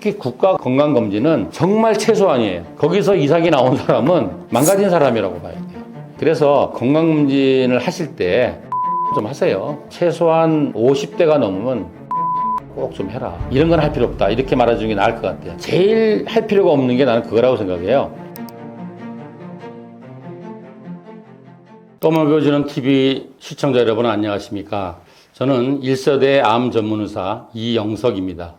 특히 국가 건강검진은 정말 최소한이에요. 거기서 이상이 나온 사람은 망가진 사람이라고 봐야 돼요. 그래서 건강검진을 하실 때 좀 하세요. 최소한 50대가 넘으면 꼭 좀 해라. 이런 건 할 필요 없다. 이렇게 말해주는 게 나을 것 같아요. 제일 할 필요가 없는 게 나는 그거라고 생각해요. 또 먹여주는 TV 시청자 여러분 안녕하십니까? 저는 1서대 암 전문의사 이영석입니다.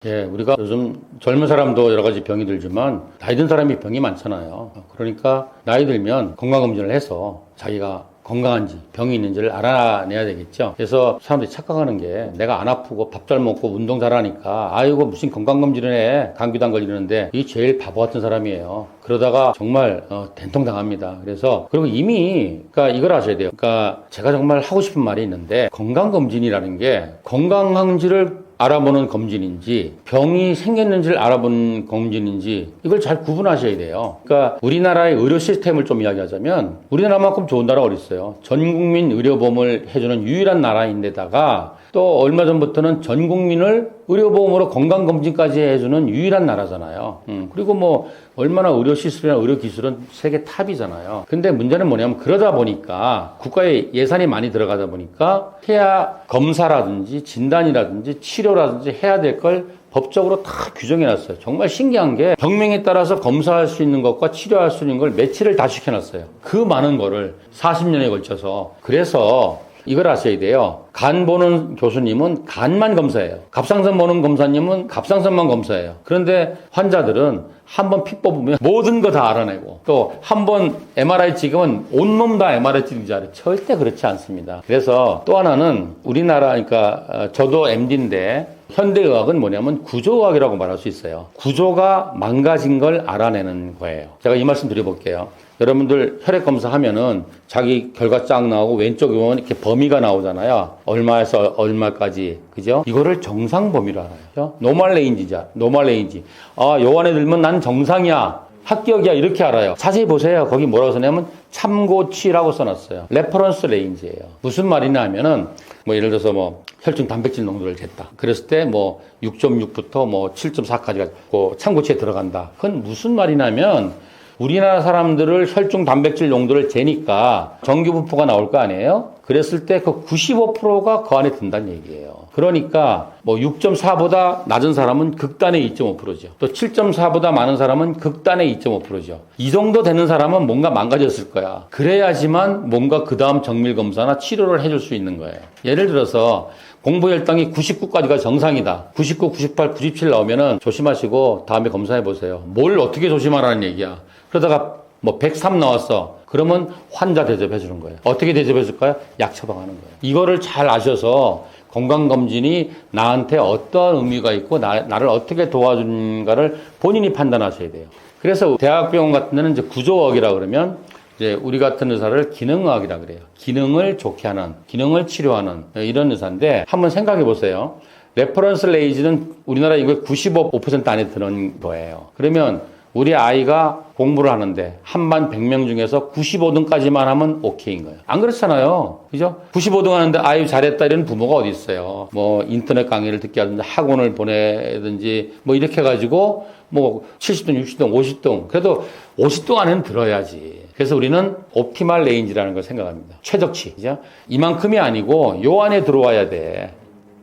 예, 우리가 요즘 젊은 사람도 여러 가지 병이 들지만 나이 든 사람이 병이 많잖아요. 그러니까 나이 들면 건강검진을 해서 자기가 건강한지 병이 있는지를 알아내야 되겠죠. 그래서 사람들이 착각하는 게 내가 안 아프고 밥 잘 먹고 운동 잘하니까 아이고 무슨 건강검진을 해. 감기도 안 걸리는데 이 제일 바보 같은 사람이에요. 그러다가 정말 된통 당합니다. 그래서 그리고 이미 그러니까 이걸 아셔야 돼요. 그러니까 제가 정말 하고 싶은 말이 있는데 건강검진이라는 게 건강한지를 알아보는 검진인지 병이 생겼는지를 알아보는 검진인지 이걸 잘 구분하셔야 돼요. 그러니까 우리나라의 의료 시스템을 좀 이야기하자면 우리나라만큼 좋은 나라가 어디 있어요. 전 국민 의료보험을 해주는 유일한 나라인데다가 또 얼마 전부터는 전 국민을 의료보험으로 건강검진까지 해주는 유일한 나라잖아요. 그리고 뭐 얼마나 의료 시스템이나 의료 기술은 세계 탑이잖아요. 근데 문제는 뭐냐면 그러다 보니까 국가의 예산이 많이 들어가다 보니까 해야 검사라든지 진단이라든지 치료라든지 해야 될 걸 법적으로 다 규정해놨어요. 정말 신기한 게 병명에 따라서 검사할 수 있는 것과 치료할 수 있는 걸 매치를 다 시켜놨어요. 그 많은 거를 40년에 걸쳐서. 그래서 이걸 아셔야 돼요. 간 보는 교수님은 간만 검사해요. 갑상선 보는 검사님은 갑상선만 검사해요. 그런데 환자들은 한번 피 뽑으면 모든 거 다 알아내고 또 한 번 MRI 찍으면 온몸 다 MRI 찍는지 알아요. 절대 그렇지 않습니다. 그래서 또 하나는 우리나라 그러니까 저도 MD인데 현대의학은 뭐냐면 구조의학이라고 말할 수 있어요. 구조가 망가진 걸 알아내는 거예요. 제가 이 말씀 드려볼게요. 여러분들 혈액 검사하면은 자기 결과 쫙 나오고 왼쪽에 보면 이렇게 범위가 나오잖아요. 얼마에서 얼마까지. 그죠? 이거를 정상 범위로 알아요. 노멀 레인지자. 노멀 레인지. 아, 요 안에 들면 난 정상이야. 합격이야. 이렇게 알아요. 자세히 보세요. 거기 뭐라고 써냐면 참고치라고 써놨어요. 레퍼런스 레인지예요. 무슨 말이냐 하면은 뭐 예를 들어서 뭐 혈중 단백질 농도를 쟀다. 그랬을 때 뭐 6.6부터 뭐 7.4까지가 참고치에 들어간다. 그건 무슨 말이냐면 우리나라 사람들을 혈중 단백질 농도를 재니까 정규분포가 나올 거 아니에요? 그랬을 때 그 95%가 그 안에 든다는 얘기예요. 그러니까 뭐 6.4보다 낮은 사람은 극단의 2.5%죠. 또 7.4보다 많은 사람은 극단의 2.5%죠. 이 정도 되는 사람은 뭔가 망가졌을 거야. 그래야지만 뭔가 그 다음 정밀검사나 치료를 해줄 수 있는 거예요. 예를 들어서 공부혈당이 99까지가 정상이다. 99, 98, 97 나오면은 조심하시고 다음에 검사해 보세요. 뭘 어떻게 조심하라는 얘기야. 그러다가 뭐 103 나왔어. 그러면 환자 대접해 주는 거예요. 어떻게 대접해 줄까요? 약 처방하는 거예요. 이거를 잘 아셔서 건강검진이 나한테 어떠한 의미가 있고 나를 어떻게 도와주는가를 본인이 판단하셔야 돼요. 그래서 대학병원 같은 데는 이제 구조의학이라 그러면 이제 우리 같은 의사를 기능의학이라 그래요. 기능을 좋게 하는, 기능을 치료하는 이런 의사인데 한번 생각해 보세요. 레퍼런스 레이지는 우리나라 인구의 95% 안에 드는 거예요. 그러면 우리 아이가 공부를 하는데 한반 100명 중에서 95등까지만 하면 오케이인 거예요. 안 그렇잖아요. 그죠? 95등 하는데 아유 잘했다 이런 부모가 어디 있어요. 뭐 인터넷 강의를 듣게 하든지 학원을 보내든지 뭐 이렇게 해가지고 뭐 70등, 60등, 50등 그래도 50등 안에는 들어야지. 그래서 우리는 옵티멀 레인지라는 걸 생각합니다. 최적치. 그죠? 이만큼이 아니고 요 안에 들어와야 돼.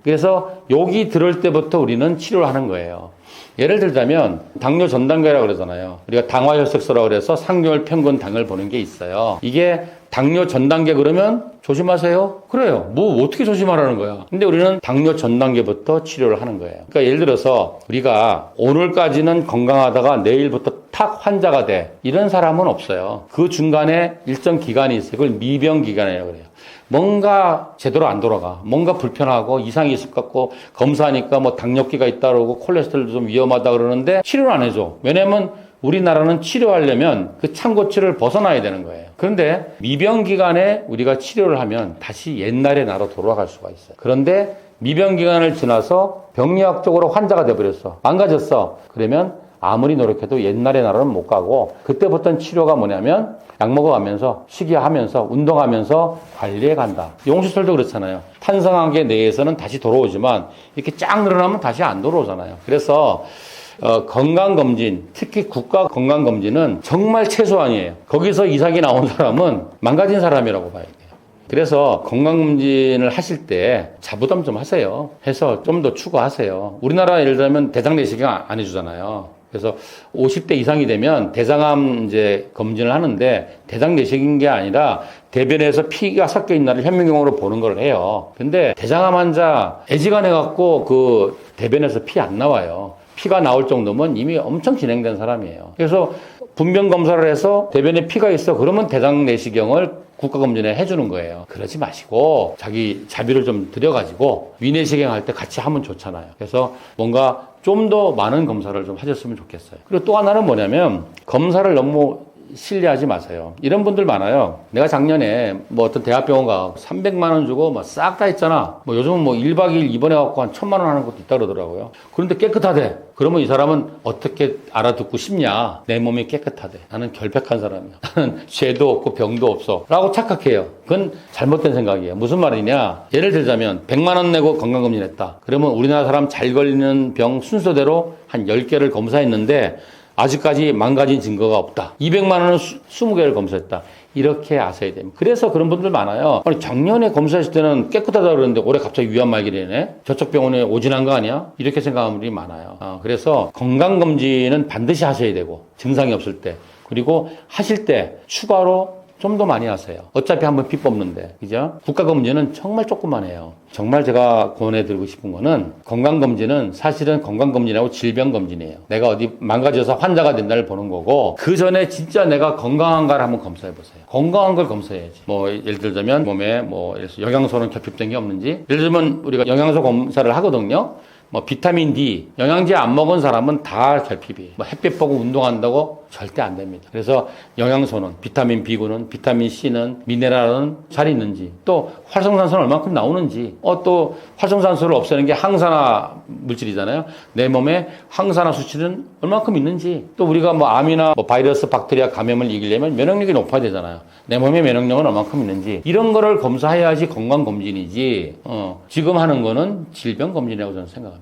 그래서 여기 들을 때부터 우리는 치료를 하는 거예요. 예를 들자면 당뇨 전 단계라고 그러잖아요. 우리가 당화혈색소라고 그래서 상뇨율 평균 당을 보는 게 있어요. 이게 당뇨 전 단계 그러면 조심하세요? 그래요. 뭐 어떻게 조심하라는 거야. 근데 우리는 당뇨 전 단계부터 치료를 하는 거예요. 그러니까 예를 들어서 우리가 오늘까지는 건강하다가 내일부터 탁 환자가 돼. 이런 사람은 없어요. 그 중간에 일정 기간이 있어요. 그걸 미병 기간이라고 그래요. 뭔가 제대로 안 돌아가. 뭔가 불편하고 이상이 있을 것 같고 검사하니까 뭐 당뇨기가 있다 그러고 콜레스테롤도 좀 위험하다 그러는데 치료를 안 해줘. 왜냐면 우리나라는 치료하려면 그 참고치를 벗어나야 되는 거예요. 그런데 미병 기간에 우리가 치료를 하면 다시 옛날의 나로 돌아갈 수가 있어요. 그런데 미병 기간을 지나서 병리학적으로 환자가 돼버렸어. 망가졌어. 그러면 아무리 노력해도 옛날의 나라는 못 가고, 그때부터는 치료가 뭐냐면 약 먹어가면서 식이하면서 운동하면서 관리해 간다. 용수철도 그렇잖아요. 탄성하게 뇌에서는 다시 돌아오지만 이렇게 쫙 늘어나면 다시 안 돌아오잖아요. 그래서 건강검진, 특히 국가건강검진은 정말 최소한이에요. 거기서 이상이 나온 사람은 망가진 사람이라고 봐야 돼요. 그래서 건강검진을 하실 때 자부담 좀 하세요. 해서 좀 더 추가하세요. 우리나라 예를 들면 대장내시경 안 해주잖아요. 그래서 50대 이상이 되면 대장암 이제 검진을 하는데 대장내시경인 게 아니라 대변에서 피가 섞여 있나를 현미경으로 보는 걸 해요. 근데 대장암 환자 애지간해 갖고 그 대변에서 피 안 나와요. 피가 나올 정도면 이미 엄청 진행된 사람이에요. 그래서 분변 검사를 해서 대변에 피가 있어. 그러면 대장내시경을 국가검진에 해주는 거예요. 그러지 마시고 자기 자비를 좀 들여가지고 위내시경 할 때 같이 하면 좋잖아요. 그래서 뭔가 좀 더 많은 검사를 좀 하셨으면 좋겠어요. 그리고 또 하나는 뭐냐면 검사를 너무 신뢰하지 마세요. 이런 분들 많아요. 내가 작년에 뭐 어떤 대학병원 가 300만 원 주고 뭐 싹 다 했잖아. 뭐 요즘은 뭐 1박 2일 입원해갖고 한 1000만 원 하는 것도 있다 그러더라고요. 그런데 깨끗하대. 그러면 이 사람은 어떻게 알아듣고 싶냐? 내 몸이 깨끗하대. 나는 결백한 사람이야. 나는 죄도 없고 병도 없어. 라고 착각해요. 그건 잘못된 생각이에요. 무슨 말이냐? 예를 들자면 100만 원 내고 건강검진 했다. 그러면 우리나라 사람 잘 걸리는 병 순서대로 한 10개를 검사했는데 아직까지 망가진 증거가 없다. 200만 원은 20개를 검사했다. 이렇게 아셔야 됩니다. 그래서 그런 분들 많아요. 아니, 작년에 검사했을 때는 깨끗하다 그러는데 올해 갑자기 위암 말기되네? 저쪽 병원에 오진한 거 아니야? 이렇게 생각하는 분들이 많아요. 그래서 건강검진은 반드시 하셔야 되고, 증상이 없을 때. 그리고 하실 때 추가로 좀 더 많이 하세요. 어차피 한번 피 뽑는데, 그죠? 국가검진은 정말 조금만 해요. 정말 제가 권해드리고 싶은 거는 건강검진은 사실은 건강검진하고 질병검진이에요. 내가 어디 망가져서 환자가 된다를 보는 거고, 그 전에 진짜 내가 건강한가를 한번 검사해보세요. 건강한 걸 검사해야지. 뭐, 예를 들자면 몸에 뭐, 영양소는 결핍된 게 없는지, 예를 들면 우리가 영양소 검사를 하거든요. 뭐 비타민 D, 영양제 안 먹은 사람은 다 결핍이에요. 뭐 햇빛 보고 운동한다고 절대 안 됩니다. 그래서 영양소는 비타민 B군은, 비타민 C는, 미네랄은 잘 있는지, 또 활성산소는 얼마큼 나오는지, 또 활성산소를 없애는 게 항산화 물질이잖아요. 내 몸에 항산화 수치는 얼마큼 있는지, 또 우리가 뭐 암이나 뭐 바이러스, 박테리아 감염을 이기려면 면역력이 높아야 되잖아요. 내 몸에 면역력은 얼마큼 있는지, 이런 거를 검사해야지 건강검진이지, 지금 하는 거는 질병검진이라고 저는 생각합니다.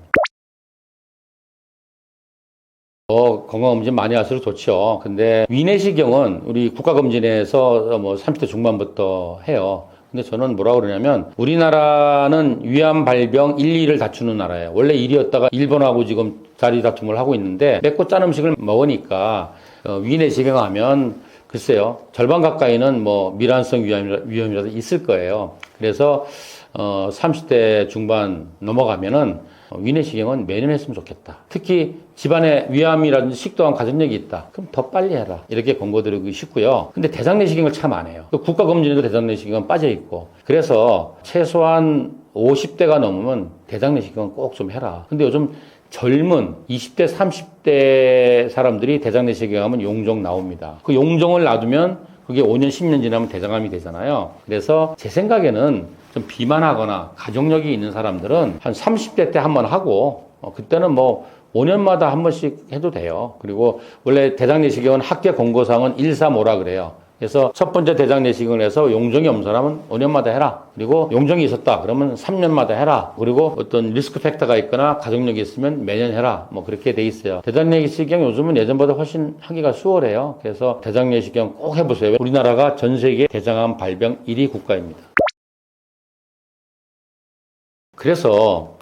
건강검진 많이 할수록 좋죠. 근데 위내시경은 우리 국가검진에서 뭐 30대 중반부터 해요. 근데 저는 뭐라고 그러냐면 우리나라는 위암 발병 1, 2를 다투는 나라예요. 원래 1위였다가 일본하고 지금 자리 다툼을 하고 있는데 맵고 짠 음식을 먹으니까 위내시경 하면 글쎄요. 절반 가까이는 뭐 미란성 위험이라도 있을 거예요. 그래서 30대 중반 넘어가면은 위내시경은 매년 했으면 좋겠다. 특히 집안에 위암이라든지 식도암 가족력이 있다. 그럼 더 빨리 해라. 이렇게 권고드리고 싶고요. 근데 대장내시경을 참 안 해요. 또 국가검진에도 대장내시경은 빠져있고. 그래서 최소한 50대가 넘으면 대장내시경은 꼭 좀 해라. 근데 요즘 젊은 20대, 30대 사람들이 대장내시경 하면 용종 나옵니다. 그 용종을 놔두면 그게 5년, 10년 지나면 대장암이 되잖아요. 그래서 제 생각에는 좀 비만하거나 가족력이 있는 사람들은 한 30대 때 한 번 하고 그때는 뭐 5년마다 한 번씩 해도 돼요. 그리고 원래 대장내시경은 학계 권고사항은 1, 3, 5라 그래요. 그래서 첫 번째 대장내시경을 해서 용종이 없는 사람은 5년마다 해라. 그리고 용종이 있었다. 그러면 3년마다 해라. 그리고 어떤 리스크 팩터가 있거나 가족력이 있으면 매년 해라. 뭐 그렇게 돼 있어요. 대장내시경 요즘은 예전보다 훨씬 하기가 수월해요. 그래서 대장내시경 꼭 해보세요. 우리나라가 전 세계 대장암 발병 1위 국가입니다. 그래서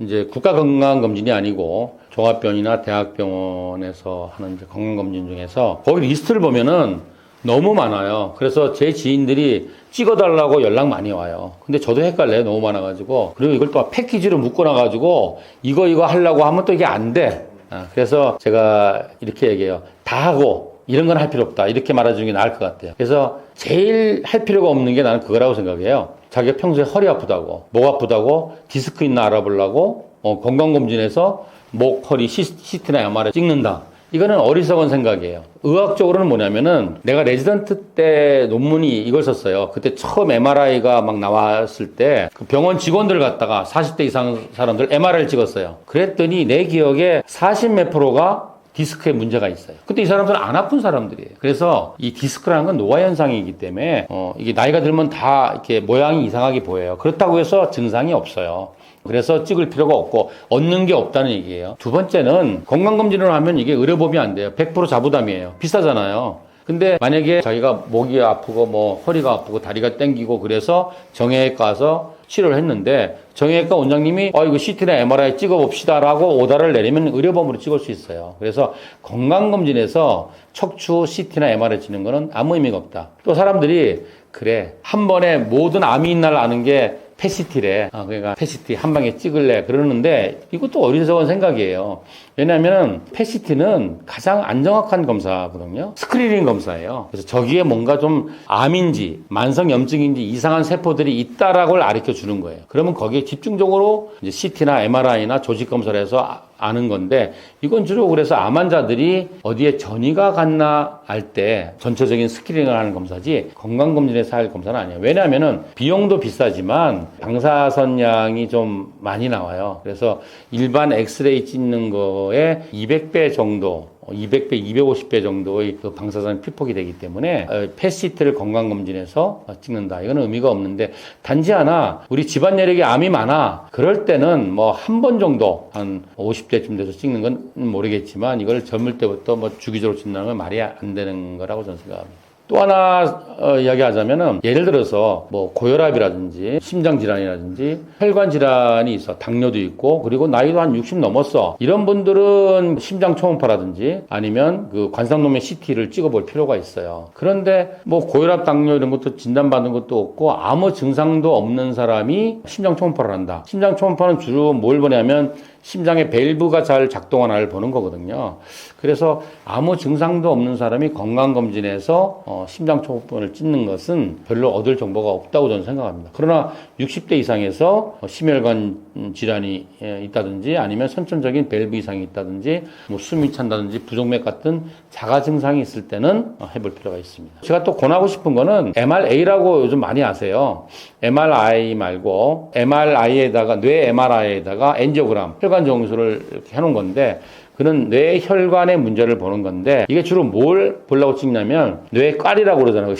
이제 국가건강검진이 아니고 종합병원이나 대학병원에서 하는 이제 건강검진 중에서 거기 리스트를 보면은 너무 많아요. 그래서 제 지인들이 찍어달라고 연락 많이 와요. 근데 저도 헷갈려요. 너무 많아가지고. 그리고 이걸 또 패키지로 묶어놔가지고 이거 하려고 하면 또 이게 안 돼. 그래서 제가 이렇게 얘기해요. 다 하고 이런 건 할 필요 없다. 이렇게 말해주는 게 나을 것 같아요. 그래서 제일 할 필요가 없는 게 나는 그거라고 생각해요. 자기가 평소에 허리 아프다고, 목 아프다고, 디스크 있나 알아보려고, 건강검진에서 목, 허리, CT나 MRI 찍는다. 이거는 어리석은 생각이에요. 의학적으로는 뭐냐면은 내가 레지던트 때 논문이 이걸 썼어요. 그때 처음 MRI가 막 나왔을 때 그 병원 직원들 갖다가 40대 이상 사람들 MRI를 찍었어요. 그랬더니 내 기억에 40몇 프로가 디스크에 문제가 있어요. 근데 이 사람들은 안 아픈 사람들이에요. 그래서 이 디스크라는 건 노화 현상이기 때문에 이게 나이가 들면 다 이렇게 모양이 이상하게 보여요. 그렇다고 해서 증상이 없어요. 그래서 찍을 필요가 없고 얻는 게 없다는 얘기예요. 두 번째는 건강검진을 하면 이게 의료보험이 안 돼요. 100% 자부담이에요. 비싸잖아요. 근데 만약에 자기가 목이 아프고 뭐 허리가 아프고 다리가 땡기고 그래서 정형외과 가서 치료를 했는데 정형외과 원장님이 이거 CT나 MRI 찍어봅시다 라고 오다를 내리면 의료보험으로 찍을 수 있어요. 그래서 건강검진에서 척추 CT나 MRI 찍는 거는 아무 의미가 없다. 또 사람들이 그래 한 번에 모든 암이 있날 아는 게 PET-CT래. 그러니까 PET-CT 한 방에 찍을래. 그러는데 이것도 어리석은 생각이에요. 왜냐하면 PET-CT는 가장 안 정확한 검사거든요. 스크리닝 검사예요. 그래서 저기에 뭔가 좀 암인지 만성염증인지 이상한 세포들이 있다라고 가르쳐 주는 거예요. 그러면 거기에 집중적으로 이제 CT나 MRI나 조직 검사를 해서 아는 건데 이건 주로 그래서 암 환자들이 어디에 전이가 갔나 알 때 전체적인 스크리닝을 하는 검사지 건강검진에서 할 검사는 아니에요. 왜냐하면은 비용도 비싸지만 방사선량이 좀 많이 나와요. 그래서 일반 엑스레이 찍는 거에 200배 정도 200배, 250배 정도의 그 방사선 피폭이 되기 때문에 PET-CT를 건강검진에서 찍는다. 이건 의미가 없는데 단지 하나 우리 집안 내력에 암이 많아. 그럴 때는 뭐 한 번 정도 한 50대쯤 돼서 찍는 건 모르겠지만 이걸 젊을 때부터 뭐 주기적으로 찍는다는 건 말이 안 되는 거라고 저는 생각합니다. 또 하나 이야기하자면은 예를 들어서 뭐 고혈압이라든지 심장질환이라든지 혈관질환이 있어 당뇨도 있고 그리고 나이도 한 60 넘었어 이런 분들은 심장 초음파라든지 아니면 그 관상동맥 CT를 찍어볼 필요가 있어요. 그런데 뭐 고혈압 당뇨 이런 것도 진단받는 것도 없고 아무 증상도 없는 사람이 심장 초음파를 한다. 심장 초음파는 주로 뭘 보냐면 심장의 밸브가 잘 작동하나를 보는 거거든요. 그래서 아무 증상도 없는 사람이 건강검진에서 심장 초음파를 찍는 것은 별로 얻을 정보가 없다고 저는 생각합니다. 그러나 60대 이상에서 심혈관 질환이 있다든지 아니면 선천적인 밸브 이상이 있다든지 뭐 숨이 찬다든지 부정맥 같은 자가 증상이 있을 때는 해볼 필요가 있습니다. 제가 또 권하고 싶은 거는 MRA라고 요즘 많이 아세요. MRI 말고 MRI에다가 뇌 MRI에다가 엔지오그램 혈관 정수를 이렇게 해놓은 건데 그는 뇌 혈관의 문제를 보는 건데 이게 주로 뭘 보려고 찍냐면 뇌깔이라고 그러잖아요.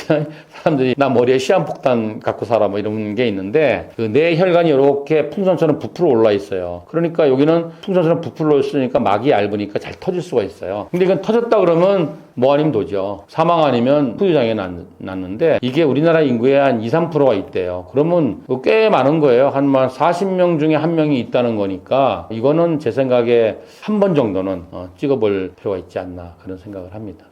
사람들이 나 머리에 시한폭탄 갖고 살아 뭐 이런 게 있는데 그 뇌 혈관이 이렇게 풍선처럼 부풀어 올라 있어요. 그러니까 여기는 풍선처럼 부풀어 있으니까 막이 얇으니까 잘 터질 수가 있어요. 근데 이건 터졌다 그러면 뭐 아니면 도죠. 사망 아니면 후유장애 났는데 이게 우리나라 인구의 한 2, 3%가 있대요. 그러면 꽤 많은 거예요. 한 40명 중에 한 명이 있다는 거니까 이거는 제 생각에 한 번 정도는 찍어볼 필요가 있지 않나 그런 생각을 합니다.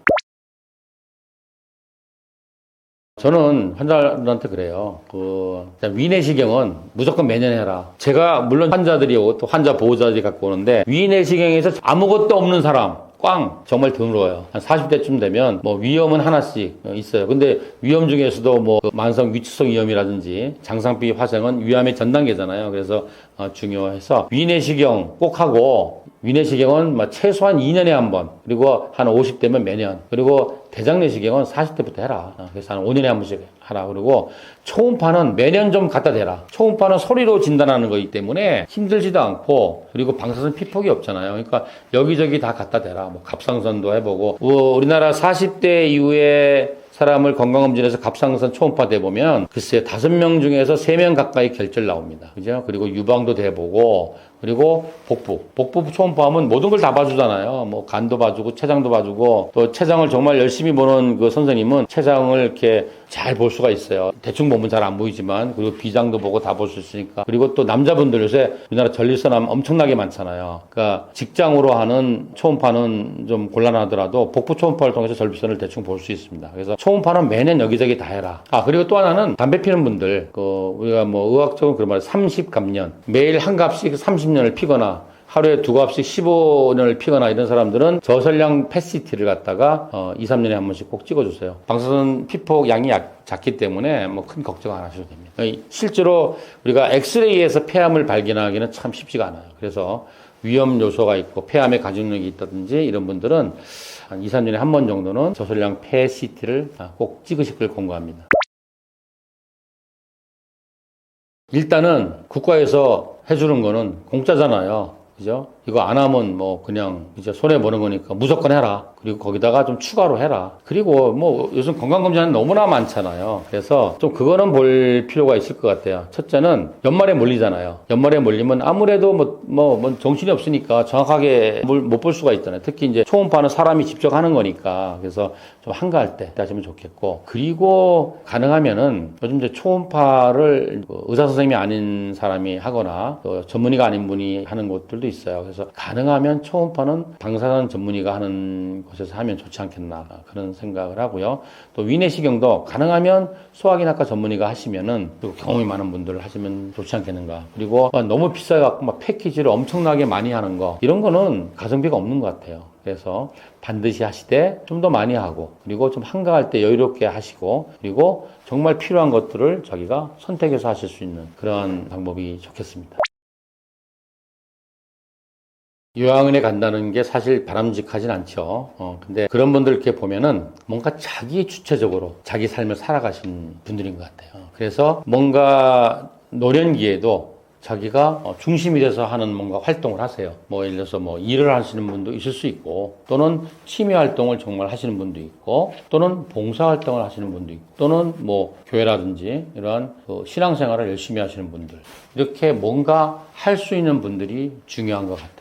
저는 환자들한테 그래요. 위내시경은 무조건 매년 해라. 제가 물론 환자들이 오고 또 환자 보호자들이 갖고 오는데 위내시경에서 아무것도 없는 사람 꽝 정말 드물어요. 한 40대쯤 되면 뭐 위험은 하나씩 있어요. 근데 위험 중에서도 뭐 만성 위축성 위염이라든지 장상비 화생은 위암의 전 단계잖아요. 그래서 중요해서 위내시경 꼭 하고 위내시경은 최소한 2년에 한 번, 그리고 한 50대면 매년, 그리고 대장내시경은 40대부터 해라. 그래서 한 5년에 한 번씩 하라. 그리고 초음파는 매년 좀 갖다 대라. 초음파는 소리로 진단하는 거기 때문에 힘들지도 않고, 그리고 방사선 피폭이 없잖아요. 그러니까 여기저기 다 갖다 대라. 뭐 갑상선도 해보고, 우리나라 40대 이후에 사람을 건강검진에서 갑상선 초음파 대보면 글쎄 5명 중에서 3명 가까이 결절 나옵니다. 그죠? 그리고 유방도 대보고 그리고 복부 초음파하면 모든 걸 다 봐주잖아요. 뭐 간도 봐주고 췌장도 봐주고 또 췌장을 정말 열심히 보는 그 선생님은 췌장을 이렇게 잘 볼 수가 있어요. 대충 보면 잘 안 보이지만 그리고 비장도 보고 다 볼 수 있으니까. 그리고 또 남자분들 요새 우리나라 전립선암 엄청나게 많잖아요. 그러니까 직장으로 하는 초음파는 좀 곤란하더라도 복부 초음파를 통해서 전립선을 대충 볼 수 있습니다. 그래서 초음파는 매년 여기저기 다 해라. 그리고 또 하나는 담배 피는 분들 우리가 뭐 의학적으로 그런 말 30감년 매일 한 갑씩 30년을 피거나 하루에 2갑씩 15년을 피거나 이런 사람들은 저설량 PET-CT를 갖다가 2, 3년에 한 번씩 꼭 찍어주세요. 방사선 피폭 양이 작기 때문에 뭐 큰 걱정 안 하셔도 됩니다. 실제로 우리가 엑스레이에서 폐암을 발견하기는 참 쉽지가 않아요. 그래서 위험 요소가 있고 폐암의 가중력이 있다든지 이런 분들은 한 2, 3년에 한 번 정도는 저설량 PET-CT를 꼭 찍으시길 권고합니다. 일단은 국가에서 해주는 거는 공짜잖아요. 그죠? 이거 안 하면 뭐 그냥 이제 손해 보는 거니까 무조건 해라. 그리고 거기다가 좀 추가로 해라. 그리고 뭐 요즘 건강검진은 너무나 많잖아요. 그래서 좀 그거는 볼 필요가 있을 것 같아요. 첫째는 연말에 몰리잖아요. 연말에 몰리면 아무래도 뭐 정신이 없으니까 정확하게 못 볼 수가 있잖아요. 특히 이제 초음파는 사람이 직접 하는 거니까. 그래서 좀 한가할 때 하시면 좋겠고. 그리고 가능하면은 요즘 이제 초음파를 의사 선생님이 아닌 사람이 하거나 전문의가 아닌 분이 하는 곳들도 있어요. 그래서 가능하면 초음파는 방사선 전문의가 하는 곳에서 하면 좋지 않겠나 그런 생각을 하고요. 또 위내시경도 가능하면 소화기내과 전문의가 하시면은 또 경험이 많은 분들 하시면 좋지 않겠는가. 그리고 너무 비싸갖고 막 패키지를 엄청나게 많이 하는 거 이런 거는 가성비가 없는 것 같아요. 그래서 반드시 하시되 좀 더 많이 하고 그리고 좀 한가할 때 여유롭게 하시고 그리고 정말 필요한 것들을 자기가 선택해서 하실 수 있는 그런 방법이 좋겠습니다. 요양원에 간다는 게 사실 바람직하진 않죠. 근데 그런 분들 이렇게 보면은 뭔가 자기 주체적으로 자기 삶을 살아가신 분들인 것 같아요. 그래서 뭔가 노년기에도 자기가 중심이 돼서 하는 뭔가 활동을 하세요. 뭐 예를 들어서 뭐 일을 하시는 분도 있을 수 있고 또는 취미 활동을 정말 하시는 분도 있고 또는 봉사 활동을 하시는 분도 있고 또는 뭐 교회라든지 이러한 신앙생활을 열심히 하시는 분들 이렇게 뭔가 할 수 있는 분들이 중요한 것 같아요.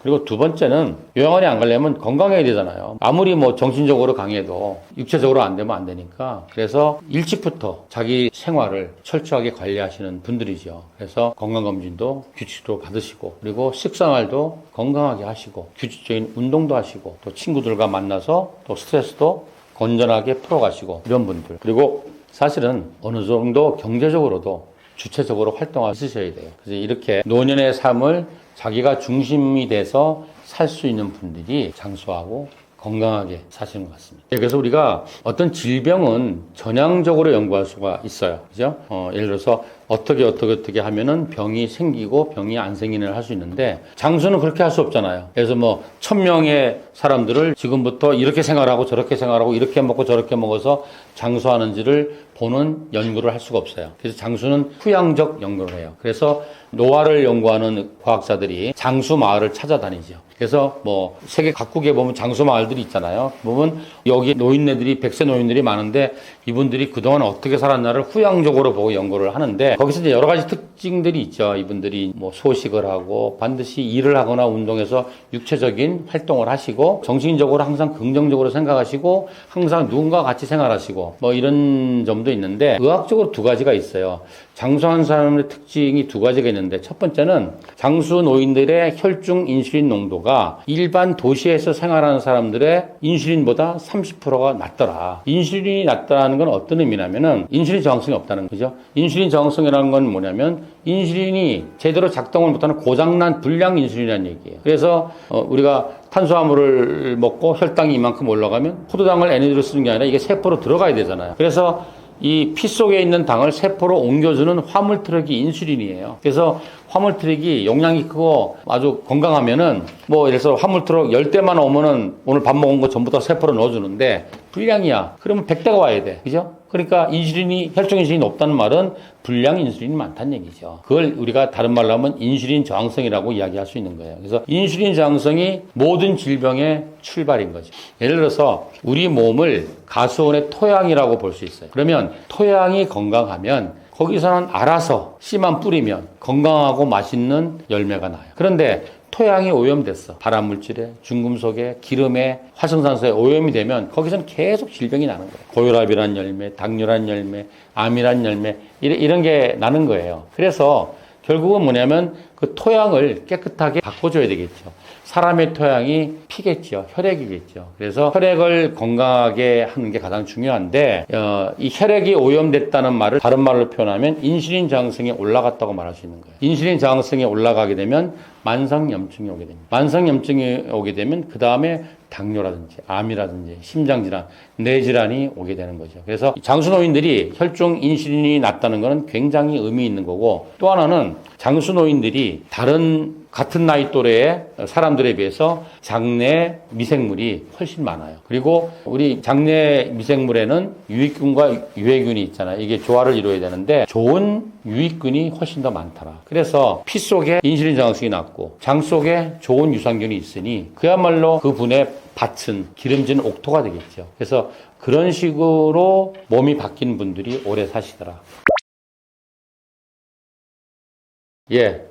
그리고 두 번째는 요양원에 안 가려면 건강해야 되잖아요. 아무리 뭐 정신적으로 강해도 육체적으로 안 되면 안 되니까 그래서 일찍부터 자기 생활을 철저하게 관리하시는 분들이죠. 그래서 건강검진도 규칙적으로 받으시고 그리고 식생활도 건강하게 하시고 규칙적인 운동도 하시고 또 친구들과 만나서 또 스트레스도 건전하게 풀어가시고 이런 분들 그리고 사실은 어느 정도 경제적으로도 주체적으로 활동하셔야 돼요. 그래서 이렇게 노년의 삶을 자기가 중심이 돼서 살 수 있는 분들이 장수하고 건강하게 사시는 것 같습니다. 그래서 우리가 어떤 질병은 전향적으로 연구할 수가 있어요. 그죠? 예를 들어서 어떻게 하면은 병이 생기고 병이 안 생기는 걸 할 수 있는데 장수는 그렇게 할 수 없잖아요. 그래서 뭐 1000명의 사람들을 지금부터 이렇게 생활하고 저렇게 생활하고 이렇게 먹고 저렇게 먹어서 장수하는지를 보는 연구를 할 수가 없어요. 그래서 장수는 후양적 연구를 해요. 그래서 노화를 연구하는 과학자들이 장수 마을을 찾아다니죠. 그래서 뭐 세계 각국에 보면 장수 마을들이 있잖아요. 보면 여기 노인네들이 100세 노인들이 많은데 이분들이 그동안 어떻게 살았나를 후양적으로 보고 연구를 하는데 거기서 이제 여러 가지 특징들이 있죠. 이분들이 뭐 소식을 하고 반드시 일을 하거나 운동해서 육체적인 활동을 하시고 정신적으로 항상 긍정적으로 생각하시고 항상 누군가와 같이 생활하시고 뭐 이런 점도 있는데 의학적으로 두 가지가 있어요. 장수한 사람의 특징이 두 가지가 있는데 첫 번째는 장수 노인들의 혈중 인슐린 농도가 일반 도시에서 생활하는 사람들의 인슐린보다 30%가 낮더라. 인슐린이 낮다는 건 어떤 의미냐면은 인슐린 저항성이 없다는 거죠. 인슐린 저항성이라는 건 뭐냐면 인슐린이 제대로 작동을 못하는 고장난 불량 인슐린이라는 얘기예요. 그래서 우리가 탄수화물을 먹고 혈당이 이만큼 올라가면 포도당을 에너지로 쓰는 게 아니라 이게 세포로 들어가야 되잖아요. 그래서 이 피 속에 있는 당을 세포로 옮겨주는 화물 트럭이 인슐린이에요. 그래서 화물 트럭이 용량이 크고 아주 건강하면은 뭐 예를 들어서 화물 트럭 10대만 오면은 오늘 밥 먹은 거 전부 다 세포로 넣어주는데 불량이야. 그러면 100대가 와야 돼. 그죠? 그러니까 인슐린이, 혈중 인슐린이 높다는 말은 불량 인슐린이 많다는 얘기죠. 그걸 우리가 다른 말로 하면 인슐린 저항성이라고 이야기할 수 있는 거예요. 그래서 인슐린 저항성이 모든 질병의 출발인 거죠. 예를 들어서 우리 몸을 가수원의 토양이라고 볼 수 있어요. 그러면 토양이 건강하면 거기서는 알아서 씨만 뿌리면 건강하고 맛있는 열매가 나요. 그런데 토양이 오염됐어. 발암물질에, 중금속에, 기름에, 활성산소에 오염이 되면 거기서는 계속 질병이 나는 거예요. 고혈압이란 열매, 당뇨란 열매, 암이란 열매 이런 게 나는 거예요. 그래서 결국은 뭐냐면 그 토양을 깨끗하게 바꿔줘야 되겠죠. 사람의 토양이 피겠죠. 혈액이겠죠. 그래서 혈액을 건강하게 하는 게 가장 중요한데 이 혈액이 오염됐다는 말을 다른 말로 표현하면 인슐린 저항성이 올라갔다고 말할 수 있는 거예요. 인슐린 저항성이 올라가게 되면 만성염증이 오게 됩니다. 만성염증이 오게 되면 그 다음에 당뇨라든지 암이라든지 심장질환, 뇌질환이 오게 되는 거죠. 그래서 장수노인들이 혈중 인슐린이 낮다는 것은 굉장히 의미 있는 거고 또 하나는 장수노인들이 다른 같은 나이 또래의 사람들에 비해서 장내 미생물이 훨씬 많아요. 그리고 우리 장내 미생물에는 유익균과 유해균이 있잖아요. 이게 조화를 이루어야 되는데 좋은 유익균이 훨씬 더 많더라. 그래서 피 속에 인슐린 저항성이 낮고 장 속에 좋은 유산균이 있으니 그야말로 그분의 밭은 기름진 옥토가 되겠죠. 그래서 그런 식으로 몸이 바뀐 분들이 오래 사시더라. 예.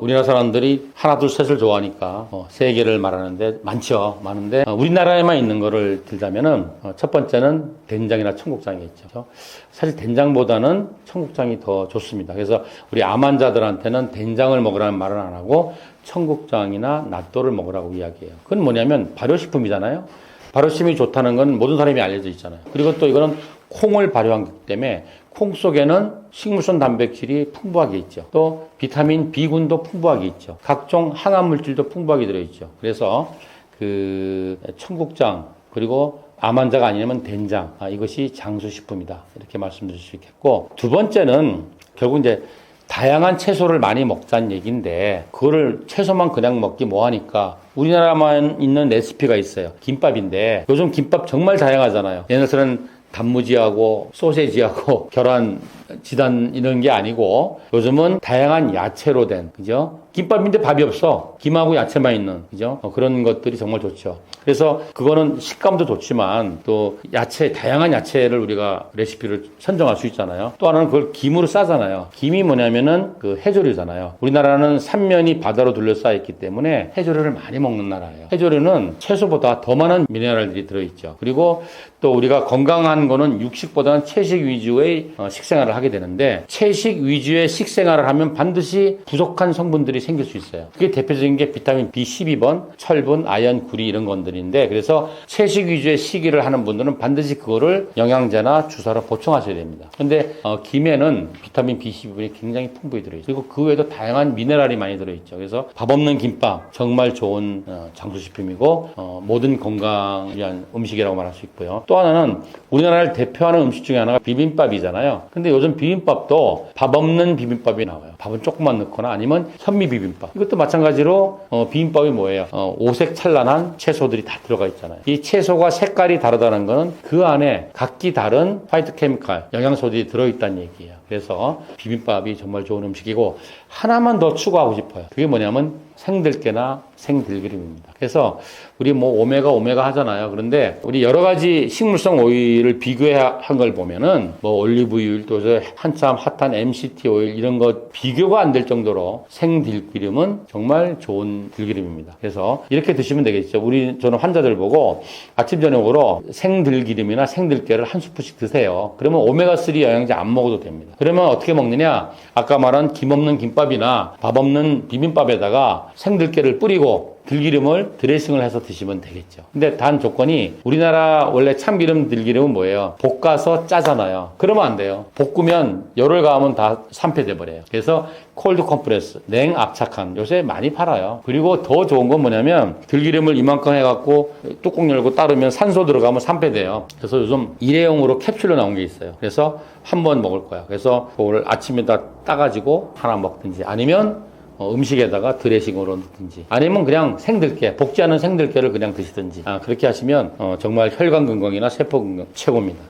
우리나라 사람들이 하나, 둘, 셋을 좋아하니까 세 개를 말하는데 많죠. 많은데 우리나라에만 있는 거를 들자면은 첫 번째는 된장이나 청국장이겠죠. 사실 된장보다는 청국장이 더 좋습니다. 그래서 우리 암 환자들한테는 된장을 먹으라는 말은 안 하고 청국장이나 낫또를 먹으라고 이야기해요. 그건 뭐냐면 발효식품이잖아요. 발효식품이 좋다는 건 모든 사람이 알려져 있잖아요. 그리고 또 이거는 콩을 발효하기 때문에 콩 속에는 식물성 단백질이 풍부하게 있죠. 또 비타민 B군도 풍부하게 있죠. 각종 항암 물질도 풍부하게 들어있죠. 그래서 그 청국장 그리고 암 환자가 아니면 된장 이것이 장수식품이다 이렇게 말씀드릴 수 있겠고, 두 번째는 결국 이제 다양한 채소를 많이 먹자는 얘기인데 그거를 채소만 그냥 먹기 뭐하니까 우리나라만 있는 레시피가 있어요. 김밥인데 요즘 김밥 정말 다양하잖아요. 옛날에는 단무지하고 소세지하고 계란 지단 이런 게 아니고 요즘은 다양한 야채로 된, 그죠? 김밥인데 밥이 없어. 김하고 야채만 있는, 그죠? 그런 것들이 정말 좋죠. 그래서 그거는 식감도 좋지만 또 야채, 다양한 야채를 우리가 레시피를 선정할 수 있잖아요. 또 하나는 그걸 김으로 싸잖아요. 김이 뭐냐면은 그 해조류잖아요. 우리나라는 삼면이 바다로 둘러싸여 있기 때문에 해조류를 많이 먹는 나라예요. 해조류는 채소보다 더 많은 미네랄들이 들어있죠. 그리고 또 우리가 건강한 거는 육식보다는 채식 위주의 식생활을 하게 되는데 채식 위주의 식생활을 하면 반드시 부족한 성분들이 생길 수 있어요. 그게 대표적인 게 비타민 B12번, 철분, 아연, 구리 이런 것들인데 그래서 채식 위주의 식이를 하는 분들은 반드시 그거를 영양제나 주사로 보충하셔야 됩니다. 근데 김에는 비타민 B12번이 굉장히 풍부히 들어있어요. 그리고 그 외에도 다양한 미네랄이 많이 들어있죠. 그래서 밥 없는 김밥 정말 좋은 장수식품이고 모든 건강을 위한 음식이라고 말할 수 있고요. 또 하나는 우리나라를 대표하는 음식 중에 하나가 비빔밥이잖아요. 근데 요즘 비빔밥도 밥 없는 비빔밥이 나와요. 밥은 조금만 넣거나 아니면 현미 비빔밥. 이것도 마찬가지로 비빔밥이 뭐예요? 오색 찬란한 채소들이 다 들어가 있잖아요. 이 채소가 색깔이 다르다는 거는 그 안에 각기 다른 화이트 케미칼, 영양소들이 들어있다는 얘기예요. 그래서 비빔밥이 정말 좋은 음식이고 하나만 더 추가하고 싶어요. 그게 뭐냐면 생들깨나 생들기름입니다. 그래서 우리 뭐 오메가 하잖아요. 그런데 우리 여러 가지 식물성 오일을 비교한 걸 보면은 뭐 올리브유일 또 한참 핫한 MCT 오일 이런 거 비교가 안 될 정도로 생들기름은 정말 좋은 들기름입니다. 그래서 이렇게 드시면 되겠죠. 저는 환자들 보고 아침 저녁으로 생들기름이나 생들깨를 한 스푼씩 드세요. 그러면 오메가3 영양제 안 먹어도 됩니다. 그러면 어떻게 먹느냐? 아까 말한 김 없는 김밥이나 밥 없는 비빔밥에다가 생들깨를 뿌리고 들기름을 드레싱을 해서 드시면 되겠죠. 근데 단 조건이 우리나라 원래 참기름 들기름은 뭐예요? 볶아서 짜잖아요. 그러면 안 돼요. 볶으면 열을 가하면 다 산패돼 버려요. 그래서 콜드 컴프레스, 냉압착한 요새 많이 팔아요. 그리고 더 좋은 건 뭐냐면 들기름을 이만큼 해갖고 뚜껑 열고 따르면 산소 들어가면 산패돼요. 그래서 요즘 일회용으로 캡슐로 나온 게 있어요. 그래서 한 번 먹을 거야. 그래서 그걸 아침에다 따가지고 하나 먹든지 아니면 음식에다가 드레싱으로 넣든지 아니면 그냥 생들깨, 볶지 않은 생들깨를 그냥 드시든지 그렇게 하시면 정말 혈관 건강이나 세포 건강 최고입니다.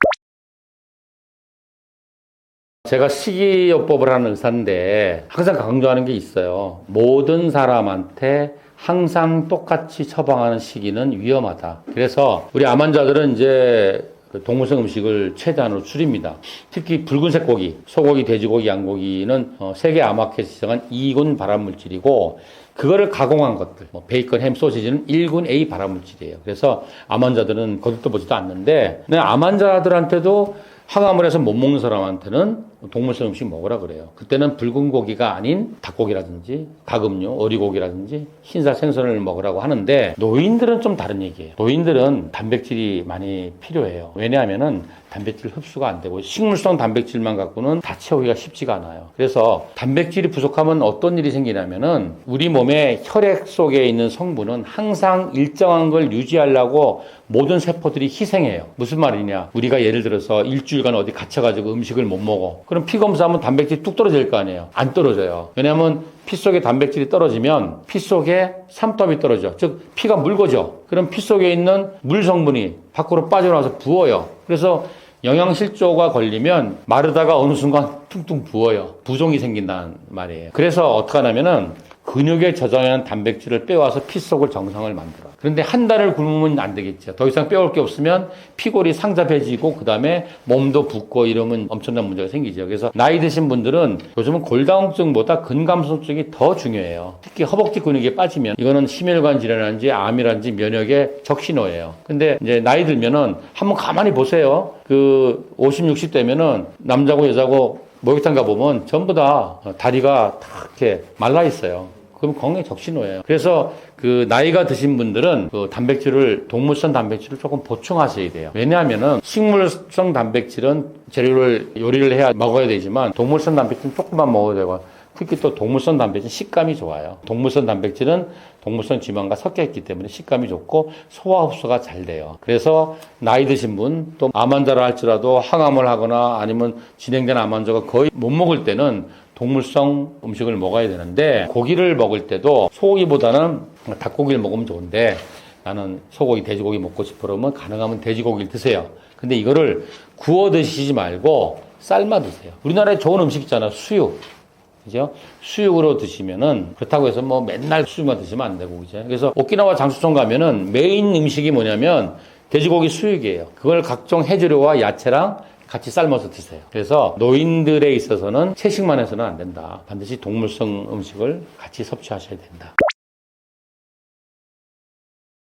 제가 식이요법을 하는 의사인데 항상 강조하는 게 있어요. 모든 사람한테 항상 똑같이 처방하는 식이는 위험하다. 그래서 우리 암 환자들은 이제 동물성 음식을 최대한으로 줄입니다. 특히 붉은색 고기, 소고기, 돼지고기, 양고기는 세계 암학회에서 지정한 2군 발암물질이고 그거를 가공한 것들, 베이컨, 햄, 소시지는 1군 A 발암물질이에요. 그래서 암 환자들은 거들떠 보지도 않는데 암 환자들한테도 항암을 해서 못 먹는 사람한테는 동물성 음식 먹으라 그래요. 그때는 붉은 고기가 아닌 닭고기라든지 닭음료, 어리고기라든지 흰살 생선을 먹으라고 하는데 노인들은 좀 다른 얘기예요. 노인들은 단백질이 많이 필요해요. 왜냐하면은 단백질 흡수가 안 되고 식물성 단백질만 갖고는 다 채우기가 쉽지가 않아요. 그래서 단백질이 부족하면 어떤 일이 생기냐면은 우리 몸의 혈액 속에 있는 성분은 항상 일정한 걸 유지하려고 모든 세포들이 희생해요. 무슨 말이냐? 우리가 예를 들어서 일주일간 어디 갇혀가지고 음식을 못 먹어. 그럼 피 검사하면 단백질이 뚝 떨어질 거 아니에요? 안 떨어져요. 왜냐하면 피 속에 단백질이 떨어지면 피 속에 삼투압이 떨어져. 즉 피가 묽어져. 그럼 피 속에 있는 물 성분이 밖으로 빠져나와서 부어요. 그래서 영양실조가 걸리면 마르다가 어느 순간 퉁퉁 부어요. 부종이 생긴다는 말이에요. 그래서 어떻게 하냐면은 근육에 저장한 단백질을 빼와서 피 속을 정상을 만들어. 그런데 한 달을 굶으면 안 되겠죠. 더 이상 빼올 게 없으면 피골이 상잡해지고 그 다음에 몸도 붓고 이러면 엄청난 문제가 생기죠. 그래서 나이 드신 분들은 요즘은 골다공증보다 근감소증이 더 중요해요. 특히 허벅지 근육이 빠지면 이거는 심혈관 질환이란지 암이란지 면역의 적신호예요. 근데 이제 나이 들면은 한번 가만히 보세요. 그 50, 60 되면은 남자고 여자고 목욕탕 가보면 전부 다 다리가 다 이렇게 말라 있어요. 그럼 건강에 적신호예요. 그래서 그 나이가 드신 분들은 그 단백질을, 동물성 단백질을 조금 보충하셔야 돼요. 왜냐하면은 식물성 단백질은 재료를 요리를 해야 먹어야 되지만 동물성 단백질은 조금만 먹어야 되고, 특히 또 동물성 단백질은 식감이 좋아요. 동물성 단백질은 동물성 지방과 섞여 있기 때문에 식감이 좋고 소화 흡수가 잘 돼요. 그래서 나이 드신 분, 또 암 환자라 할지라도 항암을 하거나 아니면 진행된 암 환자가 거의 못 먹을 때는 동물성 음식을 먹어야 되는데, 고기를 먹을 때도 소고기보다는 닭고기를 먹으면 좋은데 나는 소고기, 돼지고기 먹고 싶어 그러면 가능하면 돼지고기를 드세요. 근데 이거를 구워 드시지 말고 삶아 드세요. 우리나라에 좋은 음식 있잖아요. 수육. 그죠? 수육으로 드시면은, 그렇다고 해서 뭐 맨날 수육만 드시면 안 되고, 그죠? 그래서 오키나와 장수촌 가면은 메인 음식이 뭐냐면 돼지고기 수육이에요. 그걸 각종 해조류와 야채랑 같이 삶아서 드세요. 그래서 노인들에 있어서는 채식만 해서는 안 된다. 반드시 동물성 음식을 같이 섭취하셔야 된다.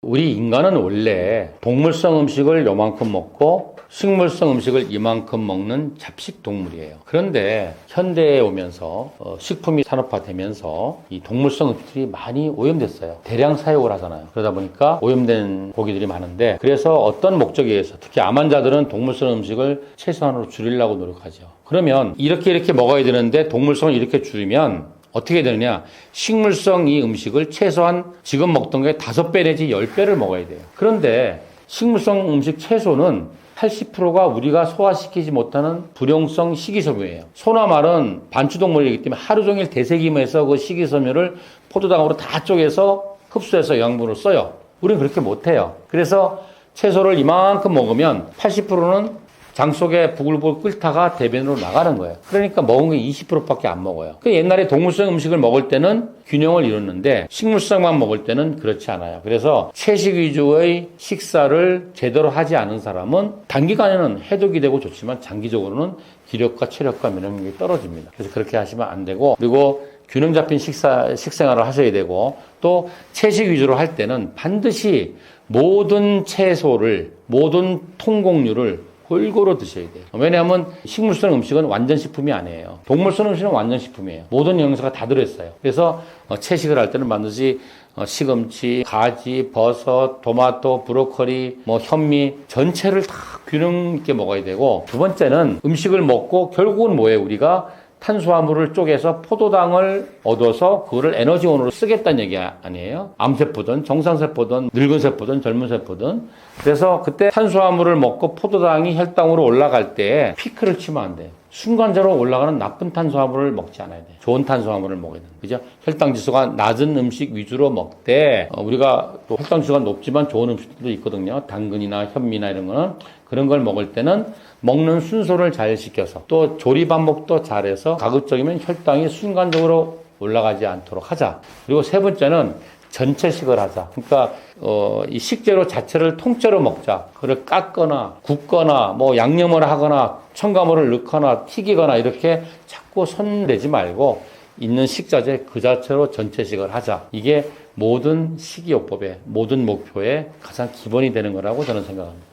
우리 인간은 원래 동물성 음식을 요만큼 먹고 식물성 음식을 이만큼 먹는 잡식 동물이에요. 그런데 현대에 오면서 식품이 산업화되면서 이 동물성 음식들이 많이 오염됐어요. 대량 사육을 하잖아요. 그러다 보니까 오염된 고기들이 많은데, 그래서 어떤 목적에 의해서 특히 암 환자들은 동물성 음식을 최소한으로 줄이려고 노력하죠. 그러면 이렇게 먹어야 되는데 동물성을 이렇게 줄이면 어떻게 되느냐? 식물성 이 음식을 최소한 지금 먹던 게 5배 내지 10배를 먹어야 돼요. 그런데 식물성 음식 채소는 80%가 우리가 소화시키지 못하는 불용성 식이섬유예요. 소나 말은 반추동물이기 때문에 하루 종일 대세김에서 그 식이섬유를 포도당으로 다 쪼개서 흡수해서 영양분으로 써요. 우리는 그렇게 못해요. 그래서 채소를 이만큼 먹으면 80%는 장 속에 부글부글 끓다가 대변으로 나가는 거예요. 그러니까 먹은 게 20%밖에 안 먹어요. 옛날에 동물성 음식을 먹을 때는 균형을 이뤘는데 식물성만 먹을 때는 그렇지 않아요. 그래서 채식 위주의 식사를 제대로 하지 않은 사람은 단기간에는 해독이 되고 좋지만 장기적으로는 기력과 체력과 면역력이 떨어집니다. 그래서 그렇게 하시면 안 되고, 그리고 균형 잡힌 식생활을 하셔야 되고, 또 채식 위주로 할 때는 반드시 모든 채소를, 모든 통곡류를 골고루 드셔야 돼요. 왜냐하면 식물성 음식은 완전 식품이 아니에요. 동물성 음식은 완전 식품이에요. 모든 영양소가 다 들어있어요. 그래서 채식을 할 때는 반드시 시금치, 가지, 버섯, 토마토, 브로콜리, 현미 전체를 다 균형 있게 먹어야 되고, 두 번째는 음식을 먹고 결국은 뭐예요? 우리가 탄수화물을 쪼개서 포도당을 얻어서 그거를 에너지원으로 쓰겠다는 얘기 아니에요? 암세포든 정상세포든 늙은 세포든 젊은 세포든. 그래서 그때 탄수화물을 먹고 포도당이 혈당으로 올라갈 때 피크를 치면 안 돼요. 순간적으로 올라가는 나쁜 탄수화물을 먹지 않아야 돼요. 좋은 탄수화물을 먹어야 돼요. 그죠? 혈당 지수가 낮은 음식 위주로 먹되, 우리가 또 혈당 지수가 높지만 좋은 음식들도 있거든요. 당근이나 현미나 이런 거는. 그런 걸 먹을 때는 먹는 순서를 잘 시켜서, 또 조리 방법도 잘해서 가급적이면 혈당이 순간적으로 올라가지 않도록 하자. 그리고 세 번째는 전체식을 하자. 그러니까 이 식재료 자체를 통째로 먹자. 그걸 깎거나 굽거나 양념을 하거나 첨가물을 넣거나 튀기거나 이렇게 자꾸 손대지 말고 있는 식자재 그 자체로 전체식을 하자. 이게 모든 식이요법의 모든 목표의 가장 기본이 되는 거라고 저는 생각합니다.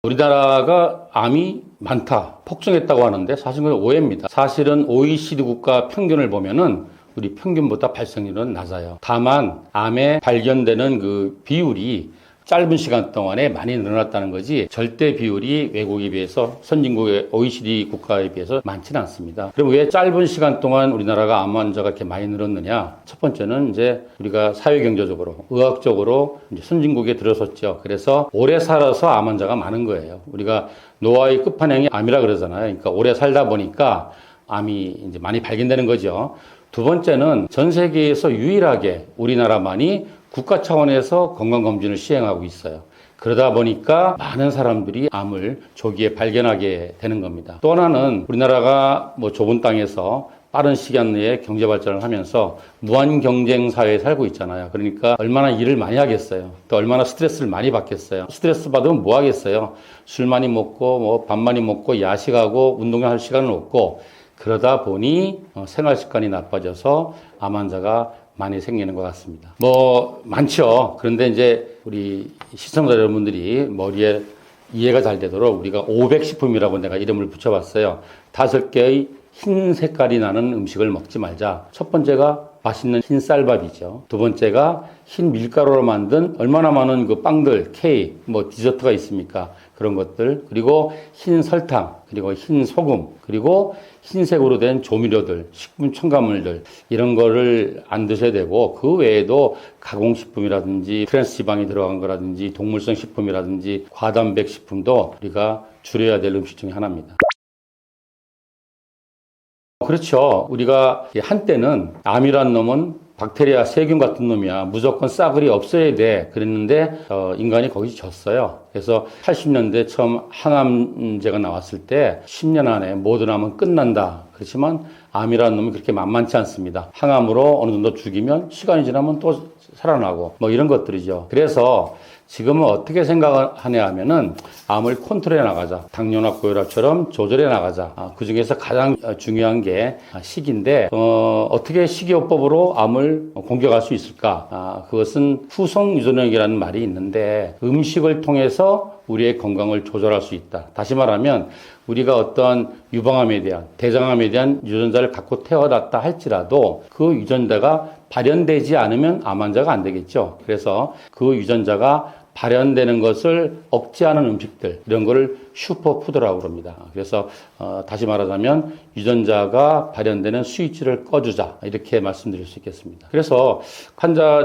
우리나라가 암이 많다, 폭증했다고 하는데 사실은 그건 오해입니다. 사실은 OECD 국가 평균을 보면은 우리 평균보다 발생률은 낮아요. 다만 암에 발견되는 그 비율이 짧은 시간 동안에 많이 늘어났다는 거지, 절대 비율이 외국에 비해서, 선진국의 OECD 국가에 비해서 많지는 않습니다. 그럼 왜 짧은 시간 동안 우리나라가 암 환자가 이렇게 많이 늘었느냐? 첫 번째는 이제 우리가 사회경제적으로, 의학적으로 이제 선진국에 들어섰죠. 그래서 오래 살아서 암 환자가 많은 거예요. 우리가 노화의 끝판왕이 암이라 그러잖아요. 그러니까 오래 살다 보니까 암이 이제 많이 발견되는 거죠. 두 번째는 전 세계에서 유일하게 우리나라만이 국가 차원에서 건강검진을 시행하고 있어요. 그러다 보니까 많은 사람들이 암을 조기에 발견하게 되는 겁니다. 또 하나는 우리나라가 좁은 땅에서 빠른 시간 내에 경제 발전을 하면서 무한 경쟁 사회에 살고 있잖아요. 그러니까 얼마나 일을 많이 하겠어요. 또 얼마나 스트레스를 많이 받겠어요. 스트레스 받으면 뭐 하겠어요. 술 많이 먹고 밥 많이 먹고 야식하고 운동할 시간은 없고 그러다 보니 생활 습관이 나빠져서 암 환자가 많이 생기는 것 같습니다. 많죠. 그런데 이제 우리 시청자 여러분들이 머리에 이해가 잘 되도록 우리가 500식품이라고 내가 이름을 붙여봤어요. 5개의 흰 색깔이 나는 음식을 먹지 말자. 첫 번째가 맛있는 흰 쌀밥이죠. 두 번째가 흰 밀가루로 만든 얼마나 많은 그 빵들, 케이크, 디저트가 있습니까? 그런 것들. 그리고 흰 설탕, 그리고 흰 소금, 그리고 흰색으로 된 조미료들, 식품 첨가물들, 이런 거를 안 드셔야 되고, 그 외에도 가공식품이라든지 트랜스 지방이 들어간 거라든지 동물성 식품이라든지 과단백 식품도 우리가 줄여야 될 음식 중에 하나입니다. 그렇죠. 우리가 한때는 암이란 놈은 박테리아, 세균 같은 놈이야. 무조건 싸그리 없애야 돼. 그랬는데 인간이 거기 졌어요. 그래서 80년대 처음 항암제가 나왔을 때 10년 안에 모든 암은 끝난다. 그렇지만 암이라는 놈이 그렇게 만만치 않습니다. 항암으로 어느 정도 죽이면 시간이 지나면 또 살아나고 이런 것들이죠. 그래서 지금은 어떻게 생각하냐 하면은 암을 컨트롤해 나가자. 당뇨나 고혈압처럼 조절해 나가자. 그 중에서 가장 중요한 게 식인데, 어떻게 식이요법으로 암을 공격할 수 있을까? 그것은 후성 유전력이라는 말이 있는데, 음식을 통해서 우리의 건강을 조절할 수 있다. 다시 말하면, 우리가 어떤 유방암에 대한, 대장암에 대한 유전자를 갖고 태어났다 할지라도 그 유전자가 발현되지 않으면 암 환자가 안 되겠죠. 그래서 그 유전자가 발현되는 것을 억제하는 음식들, 이런 거를 슈퍼푸드라고 그럽니다. 그래서 다시 말하자면 유전자가 발현되는 스위치를 꺼주자, 이렇게 말씀드릴 수 있겠습니다. 그래서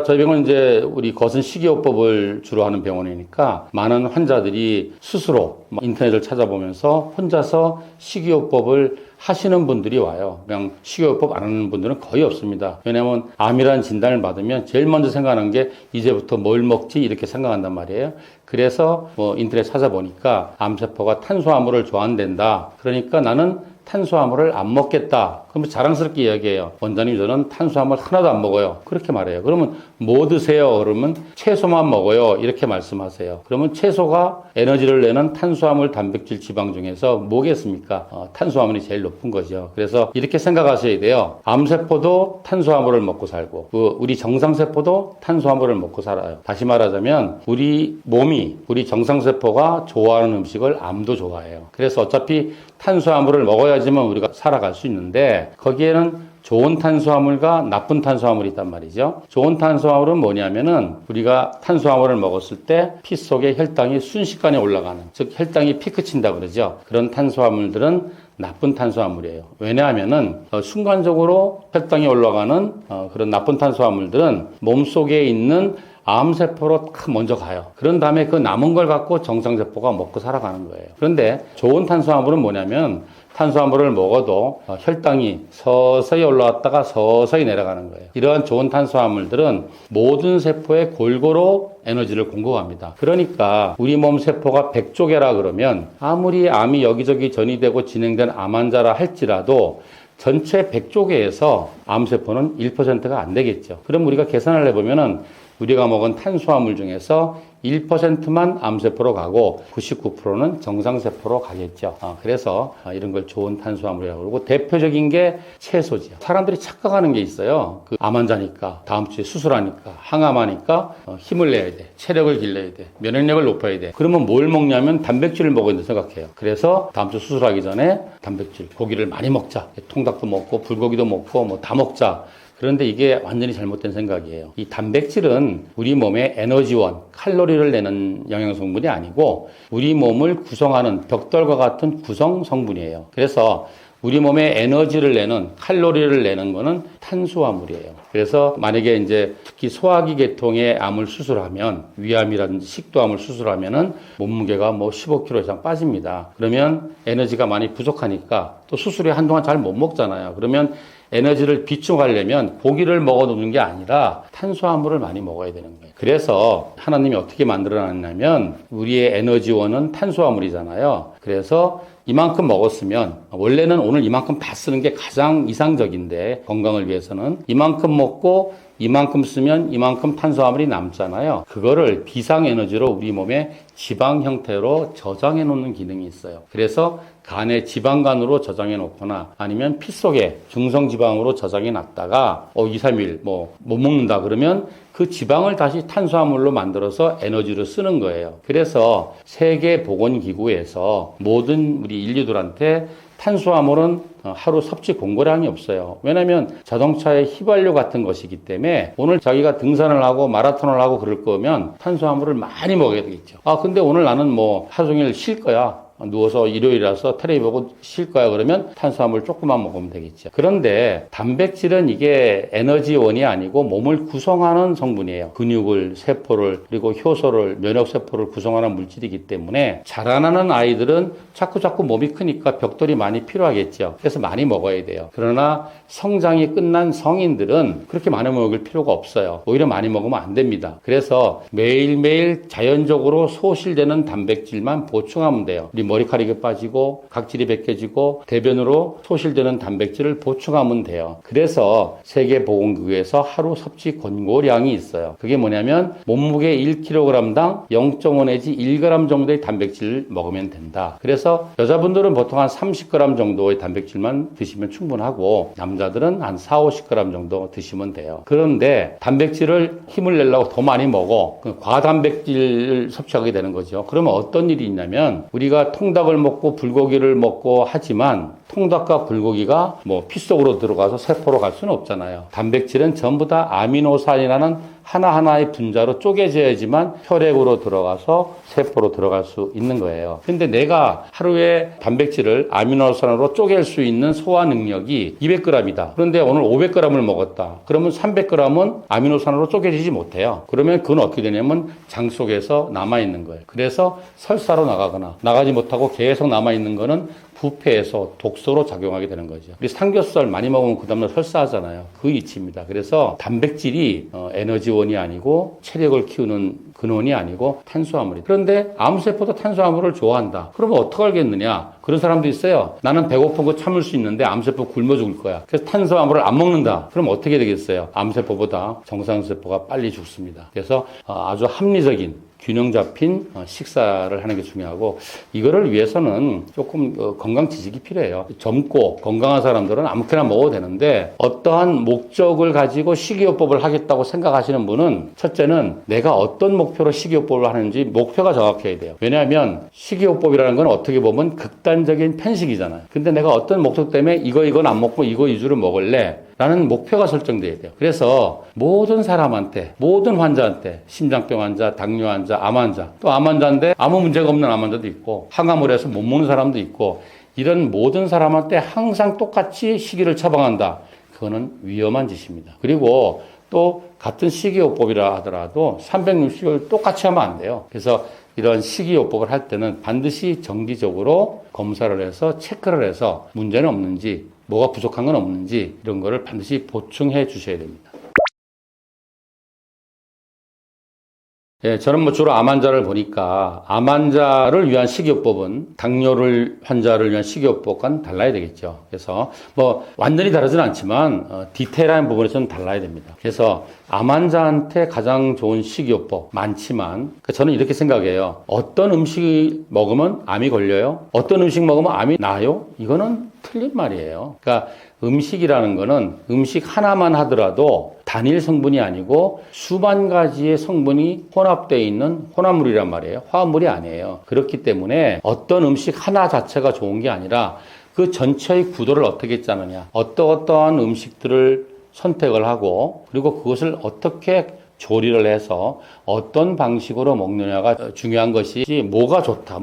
저희 병원 이제 우리 거슴 식이요법을 주로 하는 병원이니까 많은 환자들이 스스로 인터넷을 찾아보면서 혼자서 식이요법을 하시는 분들이 와요. 그냥 식이요법 안 하는 분들은 거의 없습니다. 왜냐하면 암이라는 진단을 받으면 제일 먼저 생각하는 게 이제부터 뭘 먹지 이렇게 생각한단 말이에요. 그래서 인터넷 찾아보니까 암세포가 탄수화물을 좋아한단다. 그러니까 나는 탄수화물을 안 먹겠다. 그러면 자랑스럽게 이야기해요. 원장님 저는 탄수화물 하나도 안 먹어요. 그렇게 말해요. 그러면 뭐 드세요? 그러면 채소만 먹어요. 이렇게 말씀하세요. 그러면 채소가 에너지를 내는 탄수화물, 단백질, 지방 중에서 뭐겠습니까? 탄수화물이 제일 높은 거죠. 그래서 이렇게 생각하셔야 돼요. 암세포도 탄수화물을 먹고 살고 우리 정상세포도 탄수화물을 먹고 살아요. 다시 말하자면 우리 몸이 우리 정상세포가 좋아하는 음식을 암도 좋아해요. 그래서 어차피 탄수화물을 먹어야지만 우리가 살아갈 수 있는데 거기에는 좋은 탄수화물과 나쁜 탄수화물이 있단 말이죠. 좋은 탄수화물은 뭐냐면은 우리가 탄수화물을 먹었을 때 피 속에 혈당이 순식간에 올라가는, 즉 혈당이 피크 친다 그러죠. 그런 탄수화물들은 나쁜 탄수화물이에요. 왜냐하면은 순간적으로 혈당이 올라가는 그런 나쁜 탄수화물들은 몸속에 있는 암세포로 먼저 가요. 그런 다음에 그 남은 걸 갖고 정상세포가 먹고 살아가는 거예요. 그런데 좋은 탄수화물은 뭐냐면 탄수화물을 먹어도 혈당이 서서히 올라왔다가 서서히 내려가는 거예요. 이러한 좋은 탄수화물들은 모든 세포에 골고루 에너지를 공급합니다. 그러니까 우리 몸 세포가 100조개라 그러면 아무리 암이 여기저기 전이되고 진행된 암 환자라 할지라도 전체 100조개에서 암세포는 1%가 안 되겠죠. 그럼 우리가 계산을 해보면은 우리가 먹은 탄수화물 중에서 1%만 암세포로 가고 99%는 정상세포로 가겠죠. 그래서 이런 걸 좋은 탄수화물이라고 그러고 대표적인 게 채소죠. 사람들이 착각하는 게 있어요. 암 환자니까 다음 주에 수술하니까 항암하니까 힘을 내야 돼. 체력을 길러야 돼. 면역력을 높여야 돼. 그러면 뭘 먹냐면 단백질을 먹어야 된다고 생각해요. 그래서 다음 주 수술하기 전에 단백질, 고기를 많이 먹자. 통닭도 먹고 불고기도 먹고 다 먹자. 그런데 이게 완전히 잘못된 생각이에요. 이 단백질은 우리 몸의 에너지원, 칼로리를 내는 영양성분이 아니고 우리 몸을 구성하는 벽돌과 같은 구성 성분이에요. 그래서 우리 몸에 에너지를 내는, 칼로리를 내는 거는 탄수화물이에요. 그래서 만약에 이제 특히 소화기 계통의 암을 수술하면, 위암이라든지 식도암을 수술하면은 몸무게가 뭐 15kg 이상 빠집니다. 그러면 에너지가 많이 부족하니까 또 수술에 한동안 잘 못 먹잖아요. 그러면 에너지를 비충하려면 고기를 먹어놓는 게 아니라 탄수화물을 많이 먹어야 되는 거예요. 그래서 하나님이 어떻게 만들어놨냐면 우리의 에너지원은 탄수화물이잖아요. 그래서 이만큼 먹었으면 원래는 오늘 이만큼 다 쓰는 게 가장 이상적인데 건강을 위해서는 이만큼 먹고 이만큼 쓰면 이만큼 탄수화물이 남잖아요. 그거를 비상에너지로 우리 몸에 지방 형태로 저장해 놓는 기능이 있어요. 그래서 간에 지방간으로 저장해 놓거나 아니면 피 속에 중성지방으로 저장해 놨다가 2, 3일 못 먹는다 그러면 그 지방을 다시 탄수화물로 만들어서 에너지로 쓰는 거예요. 그래서 세계보건기구에서 모든 우리 인류들한테 탄수화물은 하루 섭취 공고량이 없어요. 왜냐하면 자동차의 휘발유 같은 것이기 때문에 오늘 자기가 등산을 하고 마라톤을 하고 그럴 거면 탄수화물을 많이 먹어야 되겠죠. 근데 오늘 나는 하루 종일 쉴 거야. 누워서 일요일이라서 텔레비 보고 쉴 거야 그러면 탄수화물 조금만 먹으면 되겠죠. 그런데 단백질은 이게 에너지원이 아니고 몸을 구성하는 성분이에요. 근육을, 세포를, 그리고 효소를, 면역세포를 구성하는 물질이기 때문에 자라나는 아이들은 자꾸 몸이 크니까 벽돌이 많이 필요하겠죠. 그래서 많이 먹어야 돼요. 그러나 성장이 끝난 성인들은 그렇게 많이 먹을 필요가 없어요. 오히려 많이 먹으면 안 됩니다. 그래서 매일매일 자연적으로 소실되는 단백질만 보충하면 돼요. 우리 머리카락이 빠지고 각질이 벗겨지고 대변으로 소실되는 단백질을 보충하면 돼요. 그래서 세계보건기구에서 하루 섭취 권고량이 있어요. 그게 뭐냐면 몸무게 1kg당 0.5 내지 1g 정도의 단백질을 먹으면 된다. 그래서 여자분들은 보통 한 30g 정도의 단백질만 드시면 충분하고 남자들은 한 4, 50g 정도 드시면 돼요. 그런데 단백질을 힘을 내려고 더 많이 먹어. 과단백질을 섭취하게 되는 거죠. 그러면 어떤 일이 있냐면 우리가 통닭을 먹고 불고기를 먹고 하지만 통닭과 불고기가 피 속으로 들어가서 세포로 갈 수는 없잖아요. 단백질은 전부 다 아미노산이라는 하나하나의 분자로 쪼개져야지만 혈액으로 들어가서 세포로 들어갈 수 있는 거예요. 근데 내가 하루에 단백질을 아미노산으로 쪼갤 수 있는 소화 능력이 200g이다. 그런데 오늘 500g을 먹었다. 그러면 300g은 아미노산으로 쪼개지지 못해요. 그러면 그건 어떻게 되냐면 장 속에서 남아있는 거예요. 그래서 설사로 나가거나 나가지 못하고 계속 남아있는 거는 부패해서 독소로 작용하게 되는 거죠. 우리 삼겹살 많이 먹으면 그 다음날 설사하잖아요. 그 이치입니다. 그래서 단백질이 에너지원이 아니고 체력을 키우는 근원이 아니고 탄수화물이. 그런데 암세포도 탄수화물을 좋아한다. 그러면 어떻게 알겠느냐? 그런 사람도 있어요. 나는 배고픈 거 참을 수 있는데 암세포 굶어 죽을 거야. 그래서 탄수화물을 안 먹는다. 그럼 어떻게 되겠어요? 암세포보다 정상세포가 빨리 죽습니다. 그래서 아주 합리적인 균형 잡힌 식사를 하는 게 중요하고 이거를 위해서는 조금 건강 지식이 필요해요. 젊고 건강한 사람들은 아무렇게나 먹어도 되는데 어떠한 목적을 가지고 식이요법을 하겠다고 생각하시는 분은 첫째는 내가 어떤 목표로 식이요법을 하는지 목표가 정확해야 돼요. 왜냐하면 식이요법이라는 건 어떻게 보면 극단적인 편식이잖아요. 근데 내가 어떤 목적 때문에 이건 안 먹고 이거 위주로 먹을래 라는 목표가 설정돼야 돼요. 그래서 모든 사람한테, 모든 환자한테, 심장병 환자, 당뇨 환자, 암 환자, 또 암 환자인데 아무 문제가 없는 암 환자도 있고 항암을 해서 못 먹는 사람도 있고 이런 모든 사람한테 항상 똑같이 식이를 처방한다. 그거는 위험한 짓입니다. 그리고 또 같은 식이요법이라 하더라도 360일 똑같이 하면 안 돼요. 그래서 이런 식이요법을 할 때는 반드시 정기적으로 검사를 해서 체크를 해서 문제는 없는지 뭐가 부족한 건 없는지 이런 거를 반드시 보충해 주셔야 됩니다. 예, 저는 주로 암 환자를 보니까 암 환자를 위한 식이요법은 당뇨를 환자를 위한 식이요법과는 달라야 되겠죠. 그래서 완전히 다르진 않지만 디테일한 부분에서는 달라야 됩니다. 그래서 암 환자한테 가장 좋은 식이요법 많지만 저는 이렇게 생각해요. 어떤 음식 먹으면 암이 걸려요? 어떤 음식 먹으면 암이 나요? 이거는 틀린 말이에요. 그러니까 음식이라는 거는 음식 하나만 하더라도 단일 성분이 아니고 수만 가지의 성분이 혼합되어 있는 혼합물이란 말이에요. 화합물이 아니에요. 그렇기 때문에 어떤 음식 하나 자체가 좋은 게 아니라 그 전체의 구도를 어떻게 짜느냐, 어떠한 음식들을 선택을 하고 그리고 그것을 어떻게 조리를 해서 어떤 방식으로 먹느냐가 중요한 것이지 뭐가 좋다.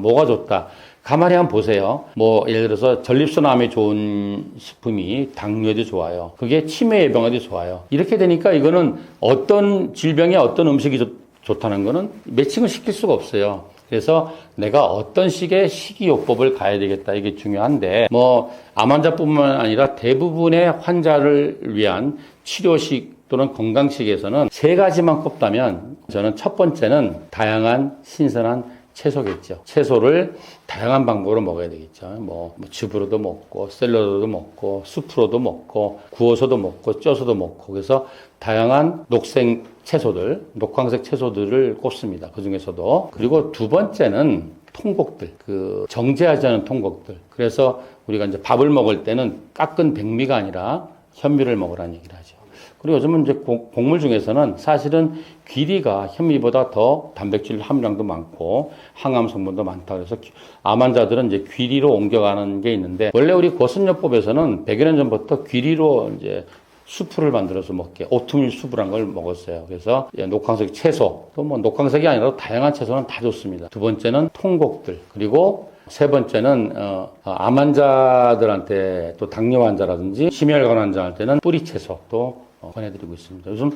가만히 한번 보세요. 뭐 예를 들어서 전립선암에 좋은 식품이 당뇨에도 좋아요. 그게 치매 예방에도 좋아요. 이렇게 되니까 이거는 어떤 질병에 어떤 음식이 좋다는 거는 매칭을 시킬 수가 없어요. 그래서 내가 어떤 식의 식이요법을 가야 되겠다. 이게 중요한데, 뭐, 암 환자뿐만 아니라 대부분의 환자를 위한 치료식 또는 건강식에서는 세 가지만 꼽다면 저는 첫 번째는 다양한 신선한 채소겠죠. 채소를 다양한 방법으로 먹어야 되겠죠. 뭐 즙으로도 먹고, 샐러드도 먹고, 수프로도 먹고, 구워서도 먹고, 쪄서도 먹고. 그래서 다양한 녹색 채소들, 녹황색 채소들을 꼽습니다. 그 중에서도. 그리고 두 번째는 통곡들, 정제하지 않은 통곡들. 그래서 우리가 이제 밥을 먹을 때는 깎은 백미가 아니라 현미를 먹으라는 얘기를 하죠. 그리고 요즘은 이제 곡물 중에서는 사실은 귀리가 현미보다 더 단백질 함유량도 많고 항암 성분도 많다. 그래서 암 환자들은 이제 귀리로 옮겨가는 게 있는데, 원래 우리 고선요법에서는 100여 년 전부터 귀리로 이제 수프를 만들어서 먹게, 오트밀 수프란 걸 먹었어요. 그래서 녹황색 채소, 또 뭐 녹황색이 아니라도 다양한 채소는 다 좋습니다. 두 번째는 통곡들, 그리고 세 번째는 암 환자들한테, 또 당뇨 환자라든지 심혈관 환자한테는 뿌리 채소 또 권해드리고 있습니다. 요즘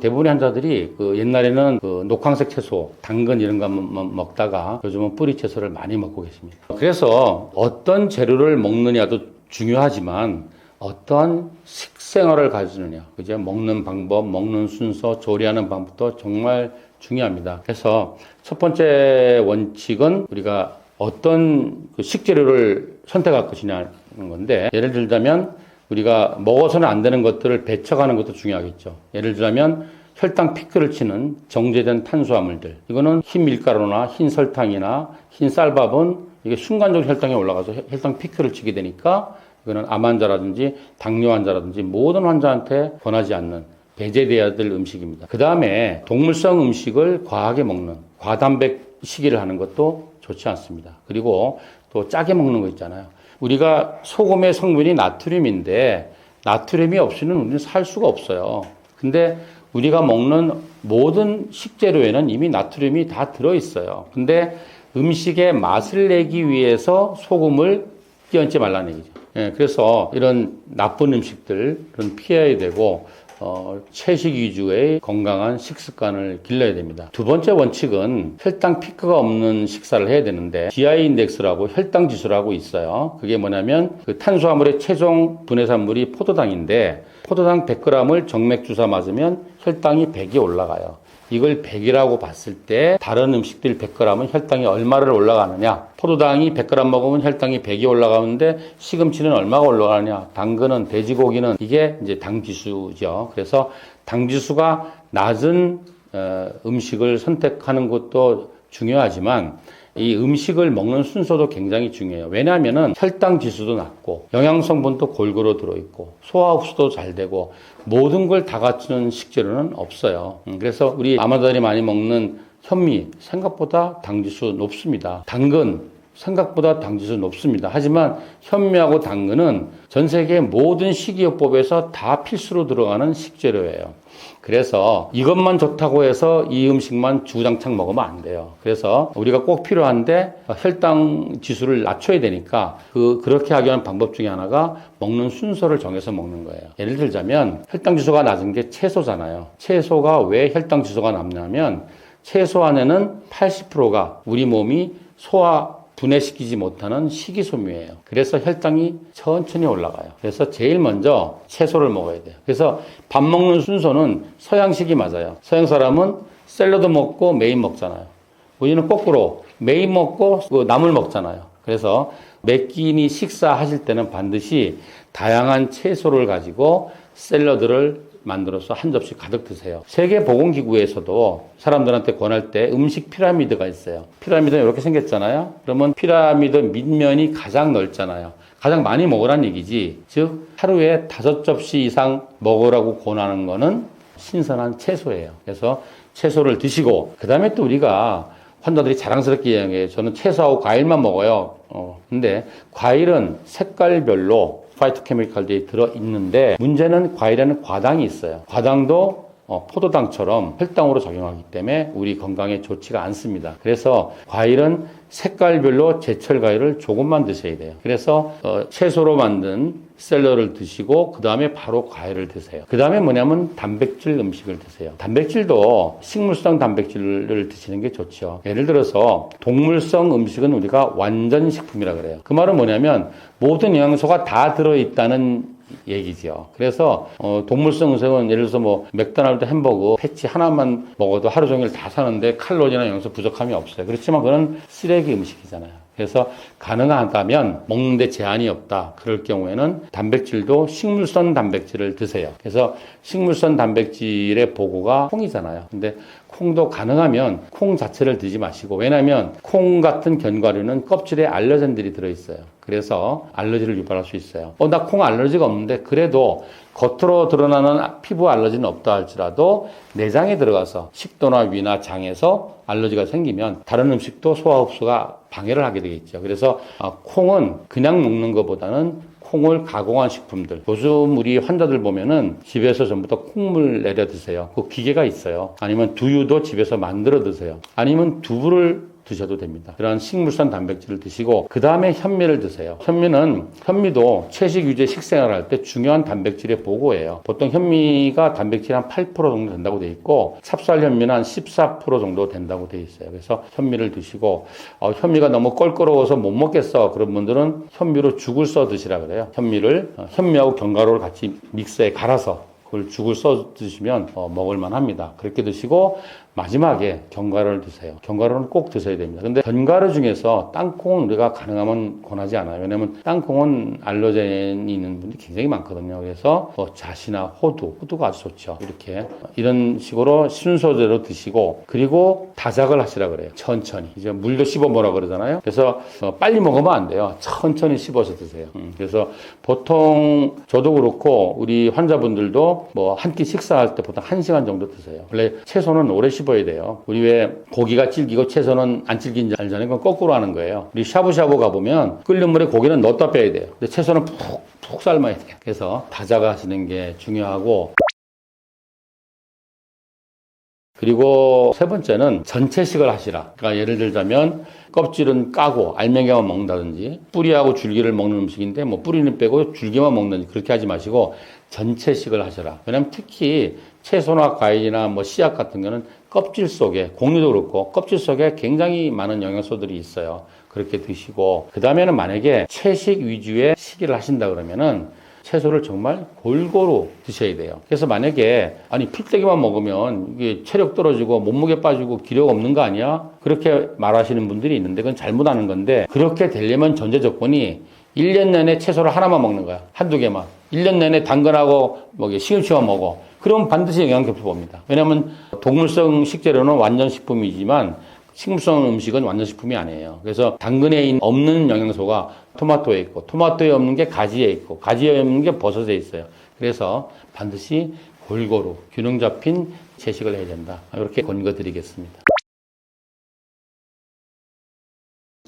대부분의 환자들이 옛날에는 녹황색 채소, 당근 이런 것만 먹다가 요즘은 뿌리 채소를 많이 먹고 계십니다. 그래서 어떤 재료를 먹느냐도 중요하지만 어떤 식생활을 가지느냐, 그죠? 먹는 방법, 먹는 순서, 조리하는 방법도 정말 중요합니다. 그래서 첫 번째 원칙은 우리가 어떤 식재료를 선택할 것이냐는 건데, 예를 들자면 우리가 먹어서는 안 되는 것들을 배척하는 것도 중요하겠죠. 예를 들자면 혈당 피크를 치는 정제된 탄수화물들. 이거는 흰 밀가루나 흰 설탕이나 흰 쌀밥은 이게 순간적으로 혈당이 올라가서 혈당 피크를 치게 되니까 이거는 암 환자라든지 당뇨 환자라든지 모든 환자한테 권하지 않는, 배제돼야 될 음식입니다. 그 다음에 동물성 음식을 과하게 먹는, 과단백 식이를 하는 것도 좋지 않습니다. 그리고 또 짜게 먹는 거 있잖아요. 우리가 소금의 성분이 나트륨인데 나트륨이 없이는 우리는 살 수가 없어요. 근데 우리가 먹는 모든 식재료에는 이미 나트륨이 다 들어있어요. 근데 음식의 맛을 내기 위해서 소금을 끼얹지 말라는 얘기죠. 예, 그래서 이런 나쁜 음식들은 피해야 되고, 채식 위주의 건강한 식습관을 길러야 됩니다. 두 번째 원칙은 혈당 피크가 없는 식사를 해야 되는데, GI 인덱스라고 혈당 지수라고 있어요. 그게 뭐냐면 탄수화물의 최종 분해산물이 포도당인데, 포도당 100g을 정맥 주사 맞으면 혈당이 100이 올라가요. 이걸 100이라고 봤을 때 다른 음식들 100g은 혈당이 얼마를 올라가느냐? 포도당이 100g 먹으면 혈당이 100이 올라가는데 시금치는 얼마가 올라가느냐? 당근은, 돼지고기는, 이게 이제 당지수죠. 그래서 당지수가 낮은 음식을 선택하는 것도 중요하지만 이 음식을 먹는 순서도 굉장히 중요해요. 왜냐하면은 혈당 지수도 낮고 영양성분도 골고루 들어있고 소화 흡수도 잘 되고 모든 걸 다 갖추는 식재료는 없어요. 그래서 우리 아마들이 많이 먹는 현미, 생각보다 당지수 높습니다. 당근, 생각보다 당지수 높습니다. 하지만 현미하고 당근은 전 세계 모든 식이요법에서 다 필수로 들어가는 식재료예요. 그래서 이것만 좋다고 해서 이 음식만 주구장창 먹으면 안 돼요. 그래서 우리가 꼭 필요한데 혈당 지수를 낮춰야 되니까 그렇게 하기 위한 방법 중에 하나가 먹는 순서를 정해서 먹는 거예요. 예를 들자면 혈당 지수가 낮은 게 채소잖아요. 채소가 왜 혈당 지수가 낮냐면 채소 안에는 80%가 우리 몸이 분해시키지 못하는 식이섬유예요. 그래서 혈당이 천천히 올라가요. 그래서 제일 먼저 채소를 먹어야 돼요. 그래서 밥 먹는 순서는 서양식이 맞아요. 서양 사람은 샐러드 먹고 메인 먹잖아요. 우리는 거꾸로 메인 먹고 나물 먹잖아요. 그래서 매 끼니 식사하실 때는 반드시 다양한 채소를 가지고 샐러드를 만들어서 한 접시 가득 드세요. 세계보건기구에서도 사람들한테 권할 때 음식 피라미드가 있어요. 피라미드는 이렇게 생겼잖아요. 그러면 피라미드 밑면이 가장 넓잖아요. 가장 많이 먹으란 얘기지. 즉 하루에 5접시 이상 먹으라고 권하는 거는 신선한 채소예요. 그래서 채소를 드시고, 그 다음에 또 우리가 환자들이 자랑스럽게 이야기해요. 저는 채소하고 과일만 먹어요. 근데 과일은 색깔별로 파이토케미칼들이 들어있는데 문제는 과일에는 과당이 있어요. 과당도 포도당처럼 혈당으로 작용하기 때문에 우리 건강에 좋지가 않습니다. 그래서 과일은 색깔별로 제철 과일을 조금만 드셔야 돼요. 그래서 채소로 만든 샐러드를 드시고 그 다음에 바로 과일을 드세요. 그 다음에 뭐냐면 단백질 음식을 드세요. 단백질도 식물성 단백질을 드시는 게 좋죠. 예를 들어서 동물성 음식은 우리가 완전 식품이라 그래요. 그 말은 뭐냐면 모든 영양소가 다 들어있다는 얘기죠. 그래서 동물성 음식은 예를 들어서 뭐 맥도날드 햄버거 패치 하나만 먹어도 하루 종일 다 사는데 칼로리나 영양소 부족함이 없어요. 그렇지만 그건 쓰레기 음식이잖아요. 그래서 가능하다면 먹는데 제한이 없다. 그럴 경우에는 단백질도 식물성 단백질을 드세요. 그래서 식물성 단백질의 보고가 콩이잖아요. 근데 콩도 가능하면 콩 자체를 드지 마시고, 왜냐하면 콩 같은 견과류는 껍질에 알러젠들이 들어있어요. 그래서 알러지를 유발할 수 있어요. 나 콩 알러지가 없는데 그래도 겉으로 드러나는 피부 알러지는 없다 할지라도 내장에 들어가서 식도나 위나 장에서 알러지가 생기면 다른 음식도 소화 흡수가 방해를 하게 되겠죠. 그래서 콩은 그냥 먹는 것보다는 콩을 가공한 식품들. 요즘 우리 환자들 보면은 집에서 전부 다 콩물 내려 드세요. 그 기계가 있어요. 아니면 두유도 집에서 만들어 드세요. 아니면 두부를 드셔도 됩니다. 그런 식물성 단백질을 드시고 그 다음에 현미를 드세요. 현미도 채식 유제 식생활을 할 때 중요한 단백질의 보고예요. 보통 현미가 단백질이 한 8% 정도 된다고 돼 있고 찹쌀 현미는 한 14% 정도 된다고 돼 있어요. 그래서 현미를 드시고 현미가 너무 껄끄러워서 못 먹겠어. 그런 분들은 현미로 죽을 써 드시라 그래요. 현미하고 견과류를 같이 믹서에 갈아서 그걸 죽을 써 드시면 먹을만 합니다. 그렇게 드시고 마지막에 견과류를 드세요. 견과류는 꼭 드셔야 됩니다. 근데 견과류 중에서 땅콩은 우리가 가능하면 권하지 않아요. 왜냐면 땅콩은 알러젠이 있는 분들이 굉장히 많거든요. 그래서 잣이나 호두가 아주 좋죠. 이런 식으로 순서대로 드시고, 그리고 다작을 하시라 그래요. 천천히. 이제 물도 씹어 먹으라 그러잖아요. 그래서 빨리 먹으면 안 돼요. 천천히 씹어서 드세요. 그래서 보통 저도 그렇고 우리 환자분들도 뭐 한 끼 식사할 때 보통 1시간 정도 드세요. 원래 채소는 오래 씹어야 돼요. 우리 왜 고기가 질기고 채소는 안 질긴지 알잖아요. 그건 거꾸로 하는 거예요. 우리 샤브샤브 가보면 끓는 물에 고기는 넣었다 빼야 돼요. 근데 채소는 푹 삶아야 돼요. 그래서 다작하시는 게 중요하고, 그리고 세 번째는 전체식을 하시라. 그러니까 예를 들자면 껍질은 까고 알맹이만 먹는다든지, 뿌리하고 줄기를 먹는 음식인데 뭐 뿌리는 빼고 줄기만 먹는지 그렇게 하지 마시고 전체식을 하셔라. 왜냐면 특히 채소나 과일이나 뭐 씨앗 같은 거는 껍질 속에, 곡류도 그렇고 껍질 속에 굉장히 많은 영양소들이 있어요. 그렇게 드시고, 그 다음에는 만약에 채식 위주의 식이를 하신다 그러면은 채소를 정말 골고루 드셔야 돼요. 그래서 만약에 풀떼기만 먹으면 이게 체력 떨어지고 몸무게 빠지고 기력 없는 거 아니야? 그렇게 말하시는 분들이 있는데 그건 잘못하는 건데, 그렇게 되려면 전제 조건이 1년 내내 채소를 하나만 먹는 거야. 한두 개만. 1년 내내 당근하고 시금치만 먹어. 그럼 반드시 영양격표 봅니다. 왜냐하면 동물성 식재료는 완전 식품이지만 식물성 음식은 완전 식품이 아니에요. 그래서 당근에 없는 영양소가 토마토에 있고, 토마토에 없는 게 가지에 있고, 가지에 없는 게 버섯에 있어요. 그래서 반드시 골고루 균형 잡힌 채식을 해야 된다. 이렇게 권고드리겠습니다.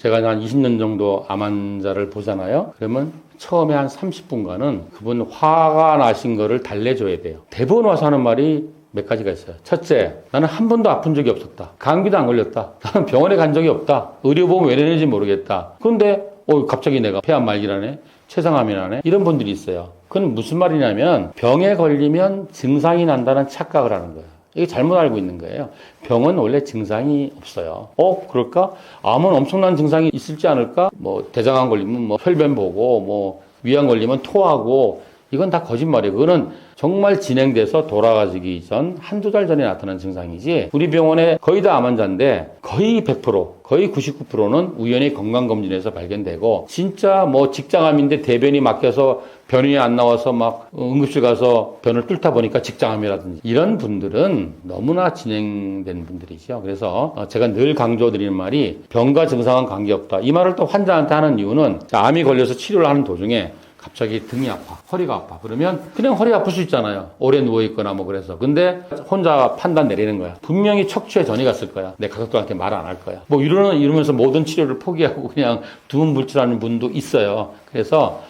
제가 한 20년 정도 암 환자를 보잖아요. 그러면 처음에 한 30분간은 그분 화가 나신 거를 달래줘야 돼요. 대부분 와서 하는 말이 몇 가지가 있어요. 첫째, 나는 한 번도 아픈 적이 없었다. 감기도 안 걸렸다. 나는 병원에 간 적이 없다. 의료보험 왜 내는지 모르겠다. 그런데 갑자기 내가 폐암 말기라네, 췌장암이 나네, 이런 분들이 있어요. 그건 무슨 말이냐면 병에 걸리면 증상이 난다는 착각을 하는 거예요. 이게 잘못 알고 있는 거예요. 병은 원래 증상이 없어요. 그럴까? 암은 엄청난 증상이 있을지 않을까? 대장암 걸리면 혈변 보고, 위암 걸리면 토하고, 이건 다 거짓말이에요. 그거는 정말 진행돼서 돌아가시기 전 한두 달 전에 나타난 증상이지, 우리 병원에 거의 다 암 환자인데 거의 100%, 거의 99%는 우연히 건강검진에서 발견되고, 진짜 직장암인데 대변이 막혀서 변이 안 나와서 응급실 가서 변을 뚫다 보니까 직장암이라든지, 이런 분들은 너무나 진행된 분들이죠. 그래서 제가 늘 강조드리는 말이 병과 증상은 관계없다. 이 말을 또 환자한테 하는 이유는, 암이 걸려서 치료를 하는 도중에 갑자기 등이 아파, 허리가 아파. 그러면 그냥 허리 아플 수 있잖아요. 오래 누워있거나 그래서. 근데 혼자 판단 내리는 거야. 분명히 척추에 전이 갔을 거야. 내 가족들한테 말 안 할 거야. 이러면서 모든 치료를 포기하고 그냥 두문불출하는 분도 있어요. 그래서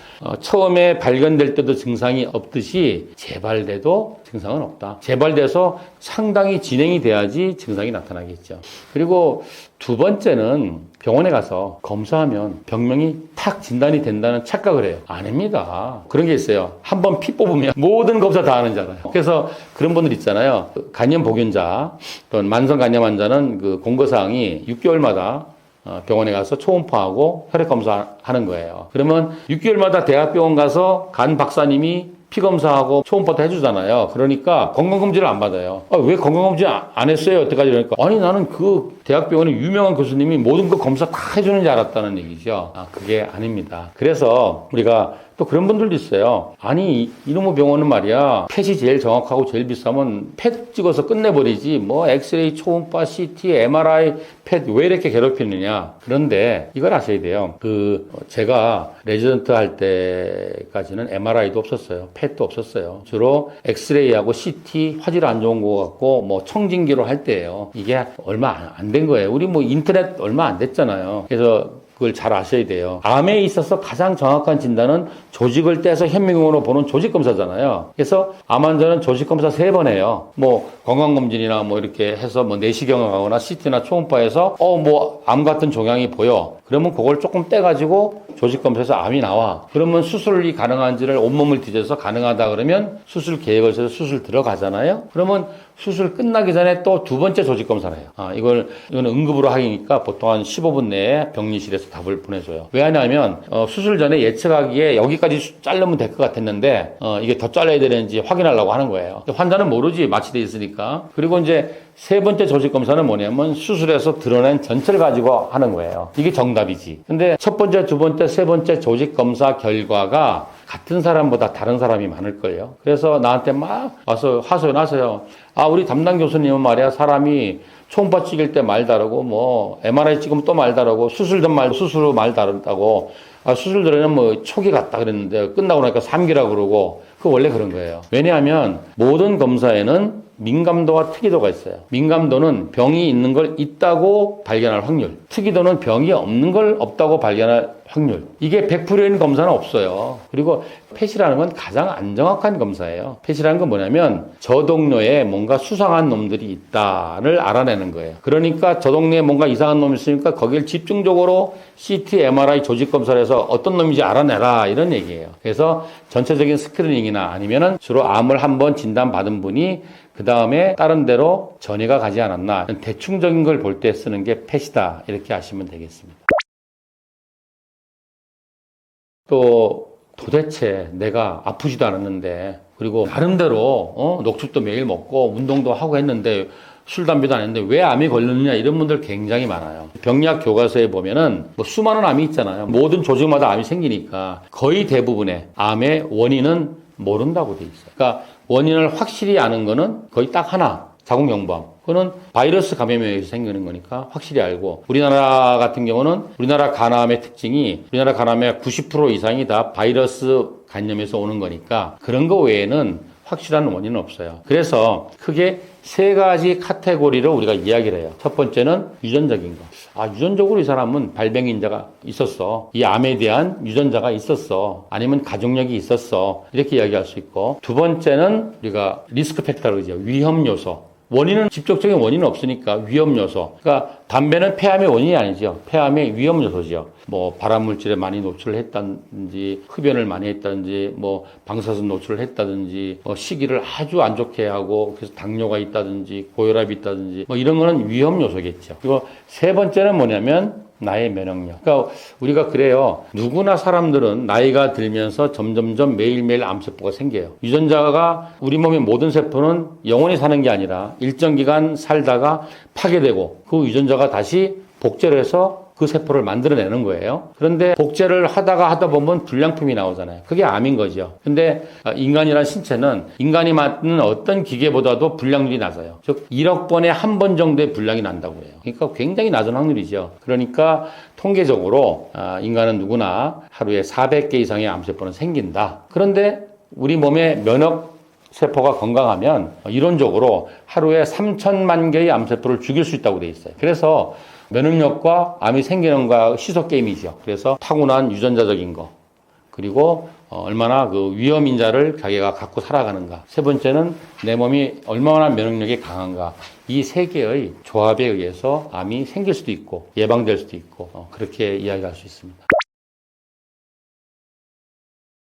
처음에 발견될 때도 증상이 없듯이 재발돼도 증상은 없다. 재발돼서 상당히 진행이 돼야지 증상이 나타나겠죠. 그리고 두 번째는 병원에 가서 검사하면 병명이 탁 진단이 된다는 착각을 해요. 아닙니다. 그런 게 있어요. 한번 피 뽑으면 모든 검사 다 하는 잖아요. 그래서 그런 분들 있잖아요. 간염 복균자 또는 만성 간염 환자는 그 공고사항이 6개월마다 병원에 가서 초음파하고 혈액 검사하는 거예요. 그러면 6개월마다 대학병원 가서 간 박사님이 피 검사하고 초음파도 해주잖아요. 그러니까 건강검진을 안 받아요. 왜 건강검진 안 했어요? 여태까지 그러니까 아니 나는 그 대학병원의 유명한 교수님이 모든 그 검사 다 해주는 줄 알았다는 얘기죠. 그게 아닙니다. 그래서 우리가 또 그런 분들도 있어요. 아니 이놈의 병원은 말이야 펫이 제일 정확하고 제일 비싸면 펫 찍어서 끝내버리지 뭐 엑스레이, 초음파, CT, MRI, 펫 왜 이렇게 괴롭히느냐. 그런데 이걸 아셔야 돼요. 제가 레지던트 할 때까지는 MRI도 없었어요. 펫도 없었어요. 주로 엑스레이하고 CT 화질 안 좋은 거 같고 뭐 청진기로 할 때예요. 이게 얼마 안 된 거예요. 우리 뭐 인터넷 얼마 안 됐잖아요. 그래서 그걸 잘 아셔야 돼요. 암에 있어서 가장 정확한 진단은 조직을 떼서 현미경으로 보는 조직검사잖아요. 그래서 암 환자는 조직검사 3번 해요. 뭐 건강검진이나 뭐 이렇게 해서 뭐 내시경을 하거나 CT나 초음파에서 뭐 암 같은 종양이 보여. 그러면 그걸 조금 떼가지고 조직검사에서 암이 나와. 그러면 수술이 가능한지를 온몸을 뒤져서 가능하다 그러면 수술 계획을 세워서 수술 들어가잖아요. 그러면 수술 끝나기 전에 또 두 번째 조직검사를 해요. 이건 응급으로 하기니까 보통 한 15분 내에 병리실에서 답을 보내줘요. 왜 하냐면 수술 전에 예측하기에 여기까지 자르면 될 것 같았는데 이게 더 잘라야 되는지 확인하려고 하는 거예요. 환자는 모르지 마취돼 있으니까. 그리고 이제 세 번째 조직검사는 뭐냐면 수술에서 드러낸 전체를 가지고 하는 거예요. 이게 정답이지. 근데 첫 번째, 두 번째, 세 번째 조직검사 결과가 같은 사람보다 다른 사람이 많을 거예요. 그래서 나한테 막 와서 하소연하세요. 우리 담당 교수님은 말이야 사람이 초음파 찍을 때 말 다르고 뭐 MRI 찍으면 또 말 다르고 수술 전 말 수술 후 말 다르다고 수술 전에는 뭐 초기 같다 그랬는데 끝나고 나니까 3기라고 그러고 그 원래 그런 거예요. 왜냐하면 모든 검사에는 민감도와 특이도가 있어요. 민감도는 병이 있는 걸 있다고 발견할 확률. 특이도는 병이 없는 걸 없다고 발견할 확률. 이게 100%인 검사는 없어요. 그리고 펫이라는 건 가장 안 정확한 검사예요. 펫이라는 건 뭐냐면 저 동료에 뭔가 수상한 놈들이 있다를 알아내는 거예요. 그러니까 저 동네에 뭔가 이상한 놈이 있으니까 거기를 집중적으로 CT, MRI 조직 검사를 해서 어떤 놈인지 알아내라 이런 얘기예요. 그래서 전체적인 스크리닝이나 아니면은 주로 암을 한번 진단받은 분이 그 다음에 다른 데로 전이가 가지 않았나 대충적인 걸 볼 때 쓰는 게 펫이다 이렇게 아시면 되겠습니다. 또 도대체 내가 아프지도 않았는데 그리고 나름대로 녹즙도 매일 먹고 운동도 하고 했는데 술, 담배도 안 했는데 왜 암이 걸렸느냐 이런 분들 굉장히 많아요. 병리학 교과서에 보면은 뭐 수많은 암이 있잖아요. 모든 조직마다 암이 생기니까 거의 대부분의 암의 원인은 모른다고 돼 있어요. 그러니까 원인을 확실히 아는 거는 거의 딱 하나, 자궁경부암. 그거는 바이러스 감염에 의해서 생기는 거니까 확실히 알고 우리나라 같은 경우는 우리나라 간암의 특징이 우리나라 간암의 90% 이상이 다 바이러스 간염에서 오는 거니까 그런 거 외에는 확실한 원인은 없어요. 그래서 크게 3가지 카테고리로 우리가 이야기를 해요. 첫 번째는 유전적인 거. 유전적으로 이 사람은 발병인자가 있었어. 이 암에 대한 유전자가 있었어. 아니면 가족력이 있었어. 이렇게 이야기할 수 있고. 두 번째는 우리가 리스크 팩터라고 그러죠. 위험 요소. 원인은 직접적인 원인은 없으니까 위험 요소. 그러니까 담배는 폐암의 원인이 아니죠. 폐암의 위험 요소죠. 뭐 발암물질에 많이 노출을 했다든지 흡연을 많이 했다든지 뭐 방사선 노출을 했다든지 식이를 아주 안 좋게 하고 그래서 당뇨가 있다든지 고혈압이 있다든지 뭐 이런 거는 위험 요소겠죠. 그리고 세 번째는 뭐냐면 나의 면역력. 그러니까 우리가 그래요. 누구나 사람들은 나이가 들면서 점점점 매일매일 암세포가 생겨요. 유전자가 우리 몸의 모든 세포는 영원히 사는 게 아니라 일정 기간 살다가 파괴되고 그 유전자가 다시 복제를 해서 그 세포를 만들어내는 거예요. 그런데 복제를 하다 보면 불량품이 나오잖아요. 그게 암인 거죠. 근데 인간이란 신체는 인간이 만드는 어떤 기계보다도 불량률이 낮아요. 즉 1억 번에 한 번 정도의 불량이 난다고 해요. 그러니까 굉장히 낮은 확률이죠. 그러니까 통계적으로 인간은 누구나 하루에 400개 이상의 암세포는 생긴다. 그런데 우리 몸의 면역 세포가 건강하면 이론적으로 하루에 3천만 개의 암세포를 죽일 수 있다고 돼 있어요. 그래서 면역력과 암이 생기는 거와 시속 게임이죠. 그래서 타고난 유전자적인 거, 그리고 얼마나 그 위험 인자를 자기가 갖고 살아가는가. 세 번째는 내 몸이 얼마나 면역력이 강한가. 이 세 개의 조합에 의해서 암이 생길 수도 있고 예방될 수도 있고 그렇게 이야기할 수 있습니다.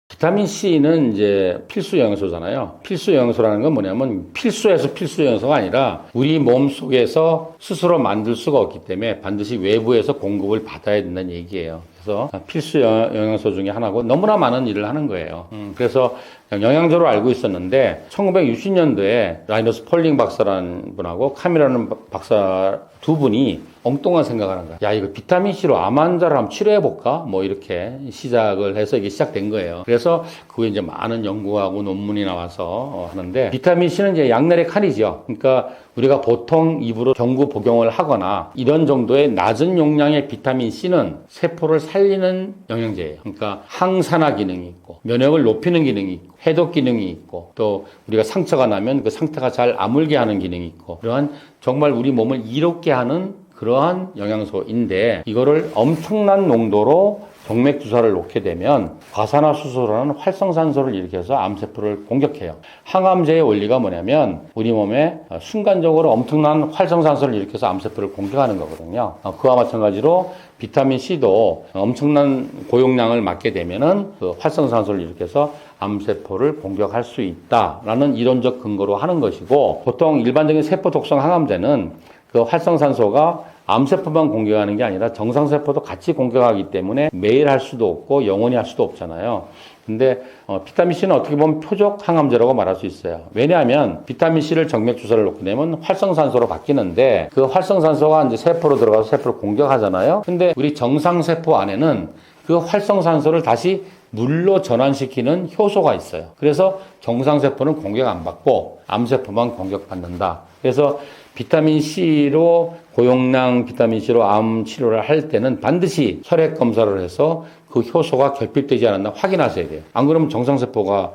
비타민 C는 이제 필수 영양소잖아요. 필수 영양소라는 건 뭐냐면 필수에서 필수 영양소가 아니라 우리 몸 속에서 스스로 만들 수가 없기 때문에 반드시 외부에서 공급을 받아야 된다는 얘기예요. 그래서 필수 영양소 중에 하나고 너무나 많은 일을 하는 거예요. 그래서 영양제로 알고 있었는데 1960년도에 라이너스 폴링 박사라는 분하고 카미라는 박사 두 분이 엉뚱한 생각을 하는 거야. 야, 이거 비타민C로 암 환자를 한번 치료해볼까? 뭐 이렇게 시작을 해서 이게 시작된 거예요. 그래서 그게 이제 많은 연구하고 논문이 나와서 하는데 비타민C는 이제 약날의 칸이죠. 그러니까 우리가 보통 입으로 경구 복용을 하거나 이런 정도의 낮은 용량의 비타민C는 세포를 살리는 영양제예요. 그러니까 항산화 기능이 있고 면역을 높이는 기능이 있고 해독 기능이 있고 또 우리가 상처가 나면 그 상태가 잘 아물게 하는 기능이 있고 그러한 정말 우리 몸을 이롭게 하는 그러한 영양소인데 이거를 엄청난 농도로 정맥 주사를 놓게 되면 과산화수소라는 활성산소를 일으켜서 암세포를 공격해요. 항암제의 원리가 뭐냐면 우리 몸에 순간적으로 엄청난 활성산소를 일으켜서 암세포를 공격하는 거거든요. 그와 마찬가지로 비타민C도 엄청난 고용량을 맞게 되면은 그 활성산소를 일으켜서 암세포를 공격할 수 있다라는 이론적 근거로 하는 것이고 보통 일반적인 세포 독성 항암제는 그 활성산소가 암세포만 공격하는 게 아니라 정상세포도 같이 공격하기 때문에 매일 할 수도 없고 영원히 할 수도 없잖아요. 근데 비타민C는 어떻게 보면 표적 항암제라고 말할 수 있어요. 왜냐하면 비타민C를 정맥 주사를 놓게 되면 활성산소로 바뀌는데 그 활성산소가 이제 세포로 들어가서 세포를 공격하잖아요. 근데 우리 정상세포 안에는 그 활성산소를 다시 물로 전환시키는 효소가 있어요. 그래서 정상세포는 공격 안 받고 암세포만 공격받는다. 그래서 비타민C로 고용량 비타민C로 암 치료를 할 때는 반드시 혈액 검사를 해서 그 효소가 결핍되지 않았나 확인하셔야 돼요. 안 그러면 정상세포가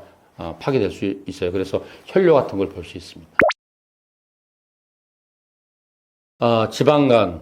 파괴될 수 있어요. 그래서 혈뇨 같은 걸 볼 수 있습니다. 지방간.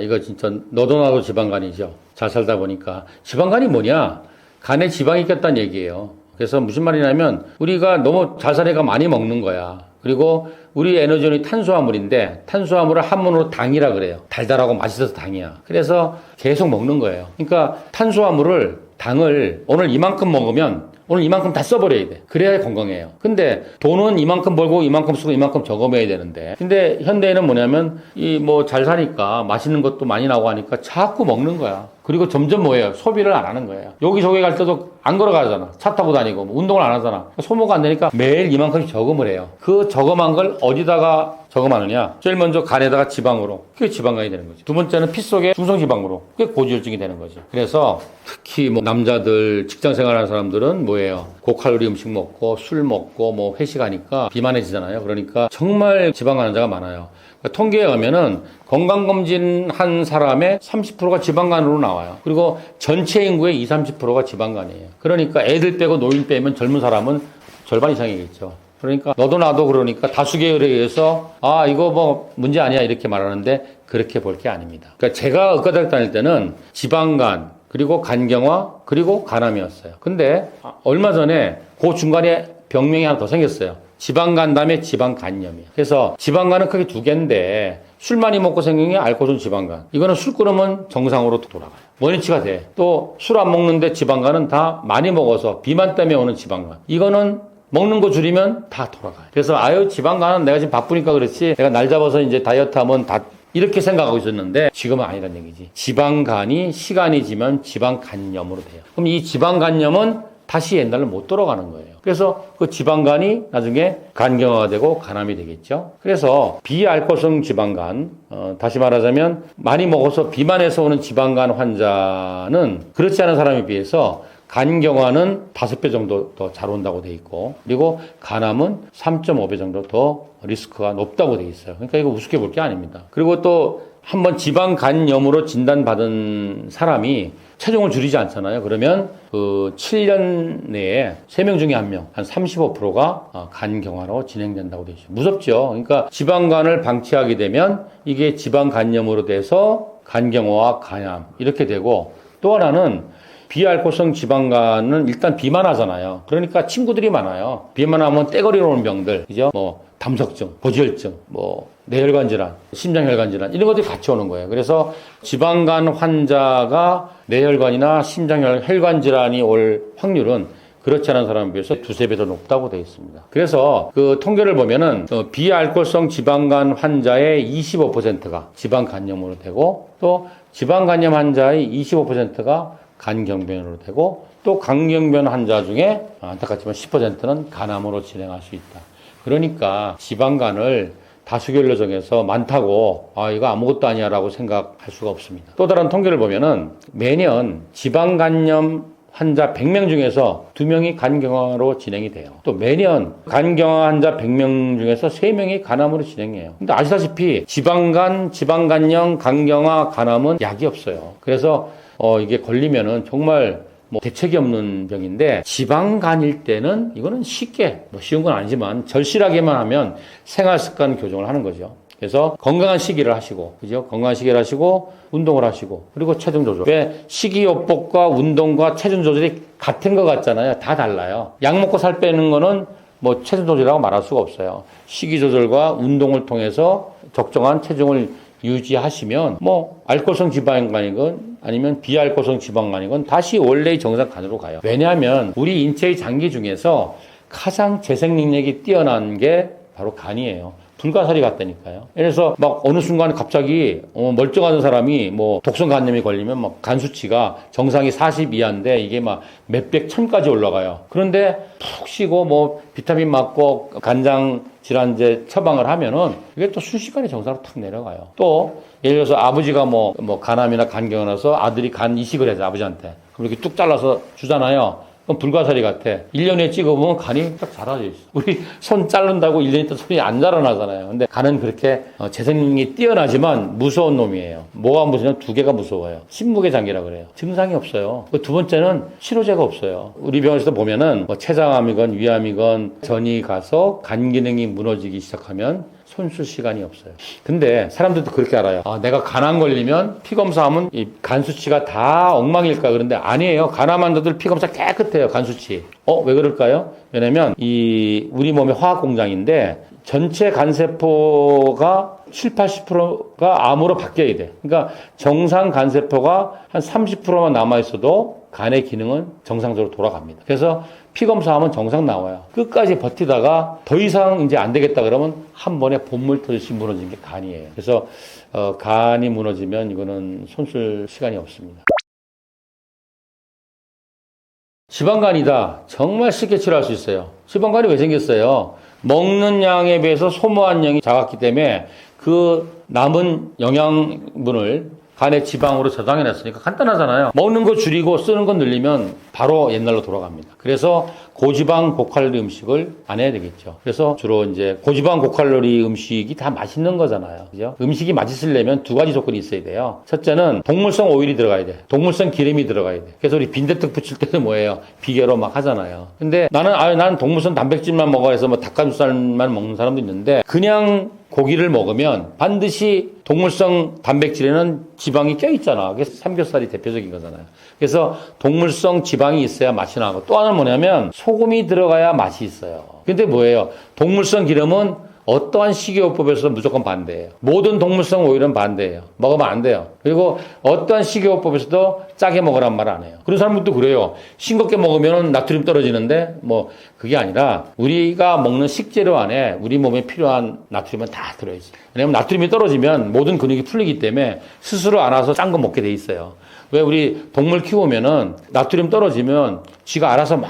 이거 진짜 너도 나도 지방간이죠. 잘 살다 보니까. 지방간이 뭐냐? 간에 지방이 있겠다는 얘기예요. 그래서 무슨 말이냐면 우리가 너무 잘 사니까 많이 먹는 거야. 그리고 우리 에너지원이 탄수화물인데 탄수화물을 한문으로 당이라 그래요. 달달하고 맛있어서 당이야. 그래서 계속 먹는 거예요. 그러니까 탄수화물을 당을 오늘 이만큼 먹으면 오늘 이만큼 다 써버려야 돼. 그래야 건강해요. 근데 돈은 이만큼 벌고 이만큼 쓰고 이만큼 저금해야 되는데 근데 현대에는 뭐냐면 이 뭐 잘 사니까 맛있는 것도 많이 나오고 하니까 자꾸 먹는 거야. 그리고 점점 뭐예요? 소비를 안 하는 거예요. 여기저기 갈 때도 안 걸어가잖아. 차 타고 다니고 뭐 운동을 안 하잖아. 소모가 안 되니까 매일 이만큼씩 저금을 해요. 그 저금한 걸 어디다가 저금하느냐? 제일 먼저 간에다가 지방으로. 그게 지방간이 되는 거지. 두 번째는 피 속에 중성지방으로. 그게 고지혈증이 되는 거지. 그래서 특히 뭐 남자들 직장 생활하는 사람들은 뭐예요? 고칼로리 음식 먹고 술 먹고 뭐 회식하니까 비만해지잖아요. 그러니까 정말 지방 환자가 많아요. 통계에 의하면은 건강검진 한 사람의 30%가 지방간으로 나와요. 그리고 전체 인구의 20, 30%가 지방간이에요. 그러니까 애들 빼고 노인 빼면 젊은 사람은 절반 이상이겠죠. 그러니까 너도 나도 그러니까 다수 계열에 의해서 이거 뭐 문제 아니야 이렇게 말하는데 그렇게 볼 게 아닙니다. 그러니까 제가 의과대학 다닐 때는 지방간 그리고 간경화 그리고 간암이었어요. 근데 얼마 전에 그 중간에 병명이 하나 더 생겼어요. 지방간 다음에 지방간염이에요. 그래서 지방간은 크게 두 개인데 술 많이 먹고 생긴 게 알코올 지방간. 이거는 술 끊으면 정상으로 돌아가요. 원위치가 돼. 또 술 안 먹는데 지방간은 다 많이 먹어서 비만 때문에 오는 지방간. 이거는 먹는 거 줄이면 다 돌아가요. 그래서 지방간은 내가 지금 바쁘니까 그렇지 내가 날 잡아서 이제 다이어트 하면 다 이렇게 생각하고 있었는데 지금은 아니란 얘기지. 지방간이 시간이 지면 지방간염으로 돼요. 그럼 이 지방간염은 다시 옛날로 못 돌아가는 거예요. 그래서 그 지방간이 나중에 간경화가 되고 간암이 되겠죠. 그래서 비알코올성 지방간, 다시 말하자면 많이 먹어서 비만해서 오는 지방간 환자는 그렇지 않은 사람에 비해서 간경화는 5배 정도 더 잘 온다고 돼 있고 그리고 간암은 3.5배 정도 더 리스크가 높다고 돼 있어요. 그러니까 이거 우습게 볼 게 아닙니다. 그리고 또 한번 지방간염으로 진단받은 사람이 체중을 줄이지 않잖아요. 그러면 그 7년 내에 3명 중에 1명, 한 35%가 간경화로 진행된다고 되어 있어요. 무섭죠. 그러니까 지방간을 방치하게 되면 이게 지방간염으로 돼서 간경화와 간암 이렇게 되고 또 하나는 비알코올성 지방간은 일단 비만하잖아요. 그러니까 친구들이 많아요. 비만하면 떼거리로 오는 병들, 그죠? 뭐 담석증, 고지혈증, 뭐 뇌혈관 질환, 심장혈관 질환 이런 것들이 같이 오는 거예요. 그래서 지방간 환자가 뇌혈관이나 심장혈관 질환이 올 확률은 그렇지 않은 사람에 비해서 두세 배 더 높다고 되어 있습니다. 그래서 그 통계를 보면은 비알코올성 지방간 환자의 25%가 지방간염으로 되고 또 지방간염 환자의 25%가 간경변으로 되고 또 간경변 환자 중에 안타깝지만 10%는 간암으로 진행할 수 있다. 그러니까 지방간을 다수결로 정해서 많다고 이거 아무것도 아니야라고 생각할 수가 없습니다. 또 다른 통계를 보면은 매년 지방간염 환자 100명 중에서 2명이 간경화로 진행이 돼요. 또 매년 간경화 환자 100명 중에서 3명이 간암으로 진행해요. 근데 아시다시피 지방간, 지방간염, 간경화, 간암은 약이 없어요. 그래서 이게 걸리면은 정말 대책이 없는 병인데 지방간일 때는 이거는 쉽게 쉬운 건 아니지만 절실하게만 하면 생활습관 교정을 하는 거죠. 그래서 건강한 식이를 하시고, 그죠? 건강한 식이를 하시고, 운동을 하시고, 그리고 체중 조절. 왜 식이요법과 운동과 체중 조절이 같은 것 같잖아요. 다 달라요. 약 먹고 살 빼는 거는 체중 조절이라고 말할 수가 없어요. 식이 조절과 운동을 통해서 적정한 체중을 유지하시면 알코올성 지방간이건 아니면 비알코올성 지방간이건 다시 원래의 정상간으로 가요. 왜냐하면 우리 인체의 장기 중에서 가장 재생 능력이 뛰어난 게 바로 간이에요. 불가사리 같다니까요. 그래서 어느 순간 갑자기 멀쩡한 사람이 독성 간염이 걸리면 간 수치가 정상이 40 이하인데 이게 몇백 천까지 올라가요. 그런데 푹 쉬고 비타민 맞고 간장 질환제 처방을 하면은 이게 또 순식간에 정상으로 탁 내려가요. 또 예를 들어서 아버지가 간암이나 간경화 나서 아들이 간 이식을 해서 아버지한테 그럼 이렇게 뚝 잘라서 주잖아요. 그럼 불가사리 같아. 1년 후에 찍어보면 간이 딱 자라져 있어. 우리 손 자른다고 1년 있다 손이 안 자라나잖아요. 근데 간은 그렇게 재생력이 뛰어나지만 무서운 놈이에요. 뭐가 무서우냐면 두 개가 무서워요. 침묵의 장기라 그래요. 증상이 없어요. 두 번째는 치료제가 없어요. 우리 병원에서 보면은 췌장암이건 위암이건 전이 가서 간 기능이 무너지기 시작하면 손쓸 시간이 없어요. 근데 사람들도 그렇게 알아요. 내가 간암 걸리면 피검사하면 이 간 수치가 다 엉망일까? 그런데 아니에요. 간암 환자들 피검사 깨끗해요. 간 수치. 왜 그럴까요? 왜냐면 우리 몸의 화학 공장인데 전체 간세포가 70~80%가 암으로 바뀌어야 돼. 그러니까 정상 간세포가 한 30%만 남아있어도 간의 기능은 정상적으로 돌아갑니다. 그래서 피검사하면 정상 나와요. 끝까지 버티다가 더 이상 이제 안 되겠다 그러면 한 번에 본물 터지시 무너진 게 간이에요. 그래서 간이 무너지면 이거는 손쓸 시간이 없습니다. 지방간이다. 정말 쉽게 치료할 수 있어요. 지방간이 왜 생겼어요? 먹는 양에 비해서 소모한 양이 작았기 때문에 그 남은 영양분을 간의 지방으로 저장해놨으니까 간단하잖아요. 먹는 거 줄이고 쓰는 거 늘리면 바로 옛날로 돌아갑니다. 그래서 고지방 고칼로리 음식을 안 해야 되겠죠. 그래서 주로 이제 고지방 고칼로리 음식이 다 맛있는 거잖아요. 그죠? 음식이 맛있으려면 두 가지 조건이 있어야 돼요. 첫째는 동물성 오일이 들어가야 돼. 동물성 기름이 들어가야 돼. 그래서 우리 빈대떡 부칠 때는 뭐예요? 비계로 막 하잖아요. 근데 나는 동물성 단백질만 먹어 해서 닭가슴살만 먹는 사람도 있는데 그냥 고기를 먹으면 반드시 동물성 단백질에는 지방이 껴있잖아. 그게 삼겹살이 대표적인 거잖아요. 그래서 동물성 지방이 있어야 맛이 나고 또 하나는 뭐냐면 소금이 들어가야 맛이 있어요. 근데 뭐예요? 동물성 기름은 어떠한 식이요법에서도 무조건 반대예요. 모든 동물성 오일은 반대예요. 먹으면 안 돼요. 그리고 어떠한 식이요법에서도 짜게 먹으란 말 안 해요. 그런 사람들도 그래요. 싱겁게 먹으면 나트륨 떨어지는데 그게 아니라 우리가 먹는 식재료 안에 우리 몸에 필요한 나트륨은 다 들어있어요. 왜냐하면 나트륨이 떨어지면 모든 근육이 풀리기 때문에 스스로 알아서 짠 거 먹게 돼 있어요. 왜 우리 동물 키우면은 나트륨 떨어지면 쥐가 알아서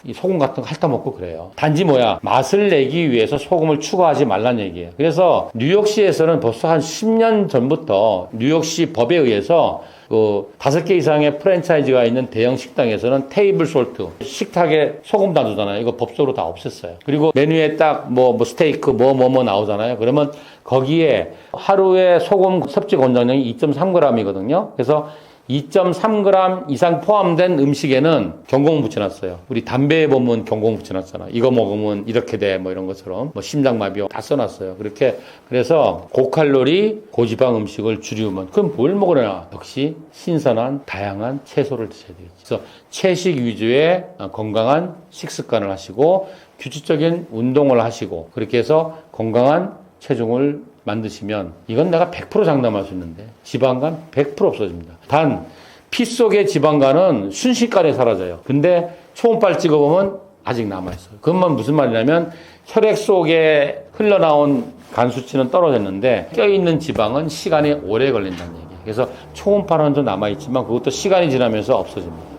이 소금 같은 거 핥아먹고 그래요. 단지 맛을 내기 위해서 소금을 추가하지 말란 얘기예요. 그래서 뉴욕시에서는 벌써 한 10년 전부터 뉴욕시 법에 의해서 5개 이상의 프랜차이즈가 있는 대형 식당에서는 테이블 솔트, 식탁에 소금 놔두잖아요. 이거 법적으로 다 없앴어요. 그리고 메뉴에 딱 스테이크 나오잖아요. 그러면 거기에 하루에 소금 섭취 권장량이 2.3g이거든요. 그래서 2.3g 이상 포함된 음식에는 경고문 붙여놨어요. 우리 담배에 보면 경고문 붙여놨잖아. 이거 먹으면 이렇게 돼. 뭐 이런 것처럼. 뭐 심장마비 다 써놨어요. 그렇게. 그래서 고칼로리, 고지방 음식을 줄이면 그럼 뭘 먹으려나? 역시 신선한 다양한 채소를 드셔야 되겠죠. 그래서 채식 위주의 건강한 식습관을 하시고 규칙적인 운동을 하시고 그렇게 해서 건강한 체중을 만드시면 이건 내가 100% 장담할 수 있는데 지방간 100% 없어집니다. 단 피 속의 지방간은 순식간에 사라져요. 근데 초음파를 찍어보면 아직 남아있어요. 그것만 무슨 말이냐면 혈액 속에 흘러나온 간 수치는 떨어졌는데 껴있는 지방은 시간이 오래 걸린다는 얘기예요. 그래서 초음파는 좀 남아있지만 그것도 시간이 지나면서 없어집니다.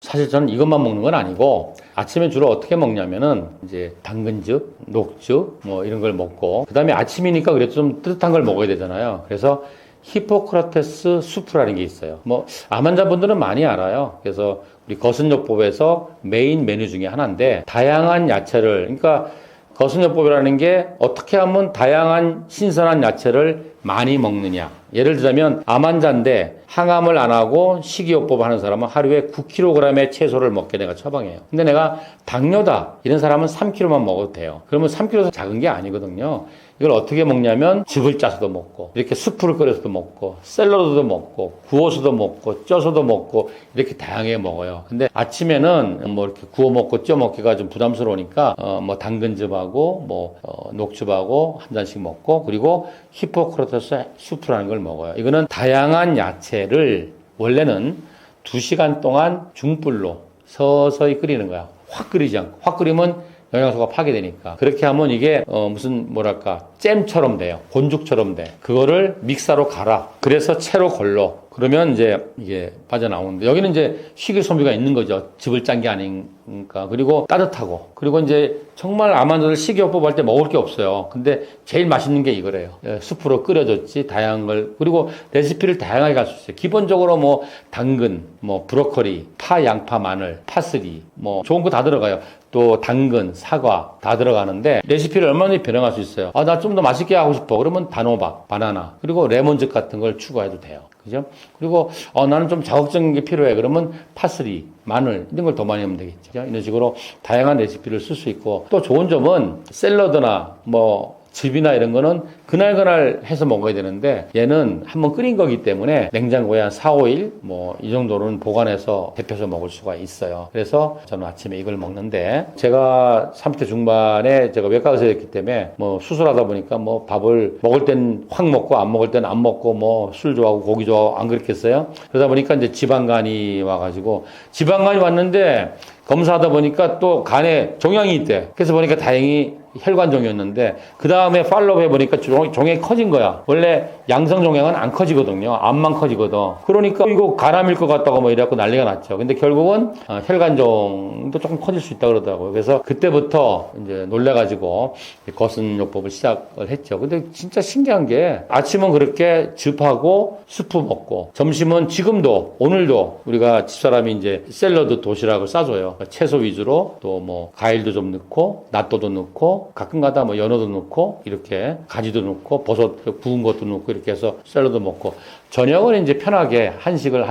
사실 저는 이것만 먹는 건 아니고 아침에 주로 어떻게 먹냐면은 이제 당근즙, 녹즙 뭐 이런 걸 먹고 그다음에 아침이니까 그래도 좀 뜨뜻한 걸 먹어야 되잖아요. 그래서 히포크라테스 수프라는 게 있어요. 뭐 암 환자분들은 많이 알아요. 그래서 우리 거슴요법에서 메인 메뉴 중에 하나인데 다양한 야채를 그러니까 거슴요법이라는 게 어떻게 하면 다양한 신선한 야채를 많이 먹느냐. 예를 들자면 암 환자인데 항암을 안 하고 식이요법 하는 사람은 하루에 9kg의 채소를 먹게 내가 처방해요. 근데 내가 당뇨다 이런 사람은 3kg만 먹어도 돼요. 그러면 3kg도 작은 게 아니거든요. 이걸 어떻게 먹냐면 즙을 짜서도 먹고 이렇게 수프를 끓여서도 먹고 샐러드도 먹고 구워서도 먹고 쪄서도 먹고 이렇게 다양하게 먹어요. 근데 아침에는 뭐 이렇게 구워 먹고 쪄 먹기가 좀 부담스러우니까 뭐 당근즙하고 뭐 녹즙하고 한 잔씩 먹고 그리고 히포크라테스 수프라는 걸 먹어요. 이거는 다양한 야채를 원래는 2시간 동안 중불로 서서히 끓이는 거야. 확 끓이지 않고. 확 끓이면 영양소가 파괴되니까. 그렇게 하면 이게 무슨 뭐랄까 잼처럼 돼요. 곤죽처럼 돼. 그거를 믹서로 갈아. 그래서 채로 걸러. 그러면 이제 이게 빠져나오는데 여기는 이제 식이섬유가 있는 거죠. 즙을 짠 게 아니니까. 그리고 따뜻하고. 그리고 이제 정말 암 환자들 식이요법 할 때 먹을 게 없어요. 근데 제일 맛있는 게 이거래요. 수프로 끓여줬지 다양한 걸. 그리고 레시피를 다양하게 갈 수 있어요. 기본적으로 뭐 당근, 뭐 브로콜리, 파, 양파, 마늘, 파슬리 뭐 좋은 거 다 들어가요. 또 당근, 사과 다 들어가는데 레시피를 얼마나 변형할 수 있어요. 아, 나 좀 더 맛있게 하고 싶어. 그러면 단호박, 바나나 그리고 레몬즙 같은 걸 추가해도 돼요. 그죠? 그리고 나는 좀 자극적인 게 필요해. 그러면 파슬리, 마늘 이런 걸 더 많이 하면 되겠죠. 이런 식으로 다양한 레시피를 쓸 수 있고 또 좋은 점은 샐러드나 뭐 즙이나 이런 거는 그날그날 해서 먹어야 되는데 얘는 한번 끓인 거기 때문에 냉장고에 한 4, 5일 뭐 이 정도는 보관해서 데펴서 먹을 수가 있어요. 그래서 저는 아침에 이걸 먹는데 제가 30대 중반에 제가 외과 의사였기 때문에 뭐 수술하다 보니까 뭐 밥을 먹을 땐 확 먹고 안 먹을 땐 안 먹고 뭐 술 좋아하고 고기 좋아하고 안 그렇겠어요? 그러다 보니까 이제 지방간이 와가지고 지방간이 왔는데 검사하다 보니까 또 간에 종양이 있대. 그래서 보니까 다행히 혈관종이었는데 그 다음에 팔로우 해보니까 종양이 커진 거야. 원래 양성 종양은 안 커지거든요. 암만 커지거든. 그러니까 이거 간암일 것 같다고 뭐 이래갖고 난리가 났죠. 근데 결국은 혈관종도 조금 커질 수 있다 그러더라고요. 그래서 그때부터 이제 놀래가지고 거슴요법을 시작을 했죠. 근데 진짜 신기한 게 아침은 그렇게 즙하고 수프 먹고 점심은 지금도 오늘도 우리가 집사람이 이제 샐러드 도시락을 싸줘요. 채소 위주로 또 뭐 과일도 좀 넣고 낫또도 넣고 가끔가다 뭐 연어도 넣고 이렇게 가지도 넣고 버섯 구운 것도 넣고 이렇게 해서 샐러드 먹고 저녁은 이제 편하게 한식을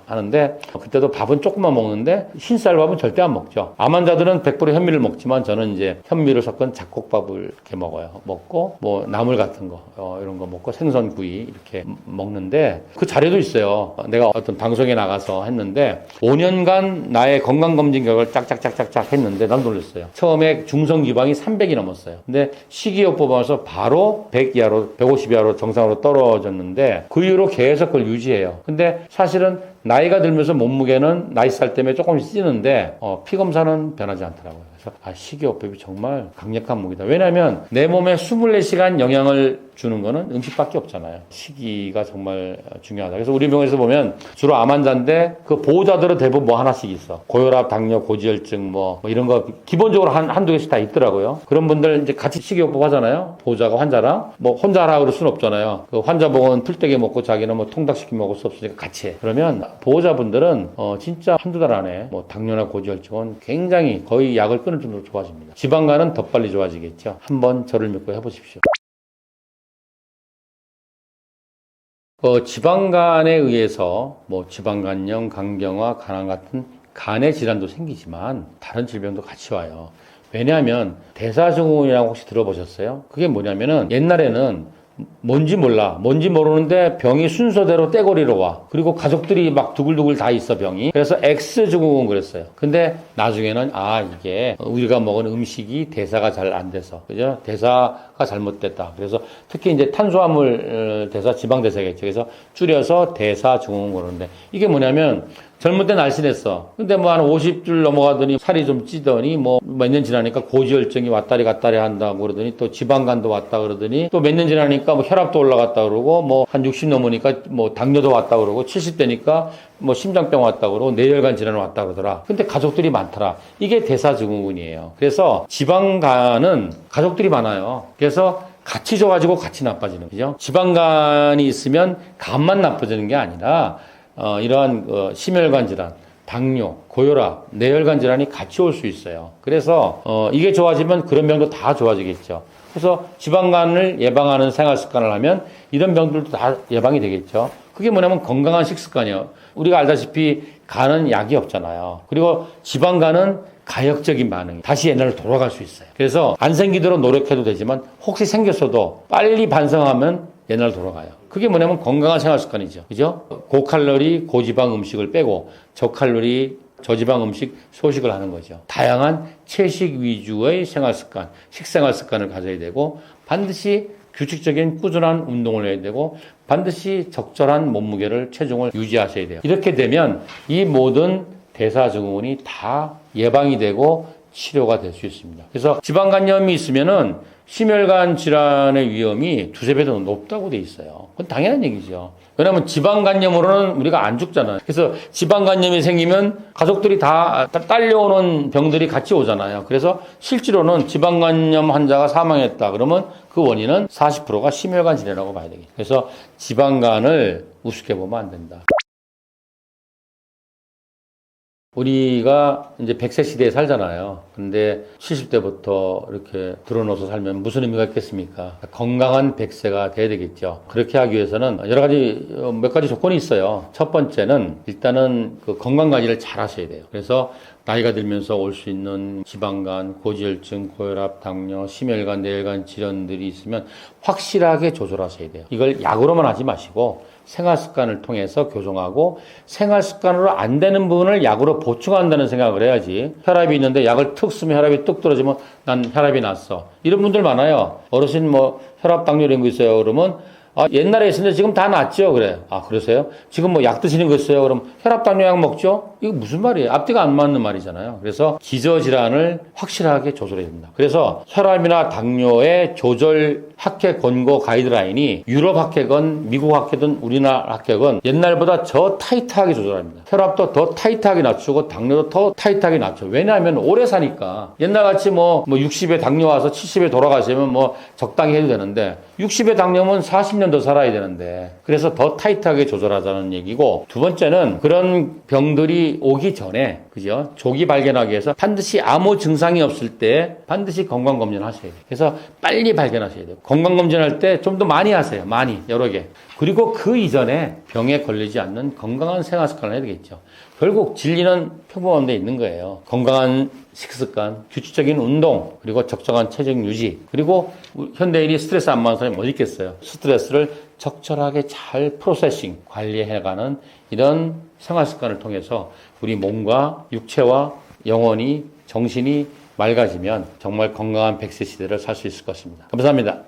하는데 그때도 밥은 조금만 먹는데 흰쌀밥은 절대 안 먹죠. 암 환자들은 100% 현미를 먹지만 저는 이제 현미를 섞은 잡곡밥을 이렇게 먹어요. 먹고 뭐 나물 같은 거 이런 거 먹고 생선구이 이렇게 먹는데 그 자료도 있어요. 내가 어떤 방송에 나가서 했는데 5년간 나의 건강검진 결과를 짝짝짝짝짝 했는데 난 놀랐어요. 처음에 중성지방이 300이 넘었어요. 근데 식이요법 하면서 바로 100 이하로 150 이하로 정상으로 떨어졌는데 그 이후로 계속 그걸 유지해요. 근데 사실은 나이가 들면서 몸무게는 나이 살 때문에 조금씩 찌는데 피 검사는 변하지 않더라고요. 그래서 식이요법이 정말 강력한 무기다. 왜냐하면 내 몸에 24시간 영향을 주는 거는 음식밖에 없잖아요. 식이가 정말 중요하다. 그래서 우리 병원에서 보면 주로 암 환자인데 그 보호자들은 대부분 뭐 하나씩 있어. 고혈압, 당뇨, 고지혈증 뭐 이런 거 기본적으로 한두 개씩 다 있더라고요. 그런 분들 이제 같이 식이요법 하잖아요. 보호자가 환자랑 뭐 혼자 하라 그럴 수는 없잖아요. 그 환자복은 풀떼기 먹고 자기는 뭐 통닭시켜 먹을 수 없으니까 같이 해. 그러면 보호자분들은 진짜 한두 달 안에 뭐 당뇨나 고지혈증은 굉장히 거의 약을 끊을 정도로 좋아집니다. 지방간은 더 빨리 좋아지겠죠. 한번 저를 믿고 해보십시오. 지방간에 의해서 뭐 지방간염, 간경화, 간암 같은 간의 질환도 생기지만 다른 질병도 같이 와요. 왜냐하면 대사증후군이라고 혹시 들어보셨어요? 그게 뭐냐면은 옛날에는 뭔지 몰라. 뭔지 모르는데 병이 순서대로 떼거리로 와. 그리고 가족들이 막 두글두글 다 있어, 병이. 그래서 X증후군 그랬어요. 근데 나중에는 이게 우리가 먹은 음식이 대사가 잘 안 돼서. 그죠? 대사가 잘못됐다. 그래서 특히 이제 탄수화물 대사, 지방대사겠죠. 그래서 줄여서 대사증후군 그러는데 이게 뭐냐면 젊을 때 날씬했어. 근데 뭐 한 50줄 넘어가더니 살이 좀 찌더니 뭐 몇 년 지나니까 고지혈증이 왔다리 갔다리 한다고 그러더니 또 지방간도 왔다 그러더니 또 몇 년 지나니까 뭐 혈압도 올라갔다 그러고 뭐 한 60 넘으니까 뭐 당뇨도 왔다 그러고 70대니까 뭐 심장병 왔다 그러고 뇌혈관 질환 왔다 그러더라. 근데 가족들이 많더라. 이게 대사증후군이에요. 그래서 지방간은 가족들이 많아요. 그래서 같이 좋아지고 같이 나빠지는 거죠. 지방간이 있으면 간만 나빠지는 게 아니라 이러한 심혈관 질환, 당뇨, 고혈압, 뇌혈관 질환이 같이 올 수 있어요. 그래서 이게 좋아지면 그런 병도 다 좋아지겠죠. 그래서 지방간을 예방하는 생활 습관을 하면 이런 병들도 다 예방이 되겠죠. 그게 뭐냐면 건강한 식습관이에요. 우리가 알다시피 간은 약이 없잖아요. 그리고 지방간은 가역적인 반응이 다시 옛날로 돌아갈 수 있어요. 그래서 안 생기도록 노력해도 되지만 혹시 생겼어도 빨리 반성하면 옛날로 돌아가요. 그게 뭐냐면 건강한 생활 습관이죠. 그죠? 고칼로리, 고지방 음식을 빼고 저칼로리, 저지방 음식 소식을 하는 거죠. 다양한 채식 위주의 생활 습관, 식생활 습관을 가져야 되고 반드시 규칙적인 꾸준한 운동을 해야 되고 반드시 적절한 몸무게를 체중을 유지하셔야 돼요. 이렇게 되면 이 모든 대사증후군이 다 예방이 되고 치료가 될 수 있습니다. 그래서 지방간염이 있으면은 심혈관 질환의 위험이 두세 배 더 높다고 돼 있어요. 그건 당연한 얘기죠. 왜냐하면 지방간염으로는 우리가 안 죽잖아요. 그래서 지방간염이 생기면 가족들이 다 딸려오는 병들이 같이 오잖아요. 그래서 실제로는 지방간염 환자가 사망했다 그러면 그 원인은 40%가 심혈관 질환이라고 봐야 되겠죠. 그래서 지방간을 우습게 보면 안 된다. 우리가 이제 100세 시대에 살잖아요. 근데 70대부터 이렇게 들어놓아서 살면 무슨 의미가 있겠습니까? 건강한 100세가 돼야 되겠죠. 그렇게 하기 위해서는 여러 가지, 몇 가지 조건이 있어요. 첫 번째는 일단은 그 건강 관리를 잘 하셔야 돼요. 그래서 나이가 들면서 올 수 있는 지방간, 고지혈증, 고혈압, 당뇨, 심혈관, 뇌혈관 질환들이 있으면 확실하게 조절하셔야 돼요. 이걸 약으로만 하지 마시고 생활 습관을 통해서 교정하고 생활 습관으로 안 되는 부분을 약으로 보충한다는 생각을 해야지. 혈압이 있는데 약을 툭 쓰면 혈압이 뚝 떨어지면 난 혈압이 났어. 이런 분들 많아요. 어르신 뭐 혈압 당뇨 이런 거 있어요. 그러면 옛날에 있었는데 지금 다 낫죠? 그래. 그러세요? 지금 뭐 약 드시는 거 있어요? 그럼 혈압 당뇨 약 먹죠? 이거 무슨 말이에요? 앞뒤가 안 맞는 말이잖아요. 그래서 기저질환을 확실하게 조절해야 됩니다. 그래서 혈압이나 당뇨의 조절 학회 권고 가이드라인이 유럽 학회건 미국 학회든 우리나라 학회건 옛날보다 더 타이트하게 조절합니다. 혈압도 더 타이트하게 낮추고 당뇨도 더 타이트하게 낮춰. 왜냐하면 오래 사니까 옛날같이 뭐 60에 당뇨 와서 70에 돌아가시면 뭐 적당히 해도 되는데 60에 당뇨면 40년 더 살아야 되는데 그래서 더 타이트하게 조절하자는 얘기고 두 번째는 그런 병들이 오기 전에 그죠? 조기 발견하기 위해서 반드시 아무 증상이 없을 때 반드시 건강검진을 하셔야 돼요. 그래서 빨리 발견하셔야 돼요. 건강검진할 때 좀 더 많이 하세요. 많이 여러 개. 그리고 그 이전에 병에 걸리지 않는 건강한 생활 습관을 해야 되겠죠. 결국 진리는 평범한 데 있는 거예요. 건강한 식습관, 규칙적인 운동, 그리고 적정한 체중 유지, 그리고 현대인이 스트레스 안 받는 사람이 어디 있겠어요. 스트레스를 적절하게 잘 프로세싱, 관리해가는 이런 생활 습관을 통해서 우리 몸과 육체와 영혼이, 정신이 맑아지면 정말 건강한 100세 시대를 살 수 있을 것입니다. 감사합니다.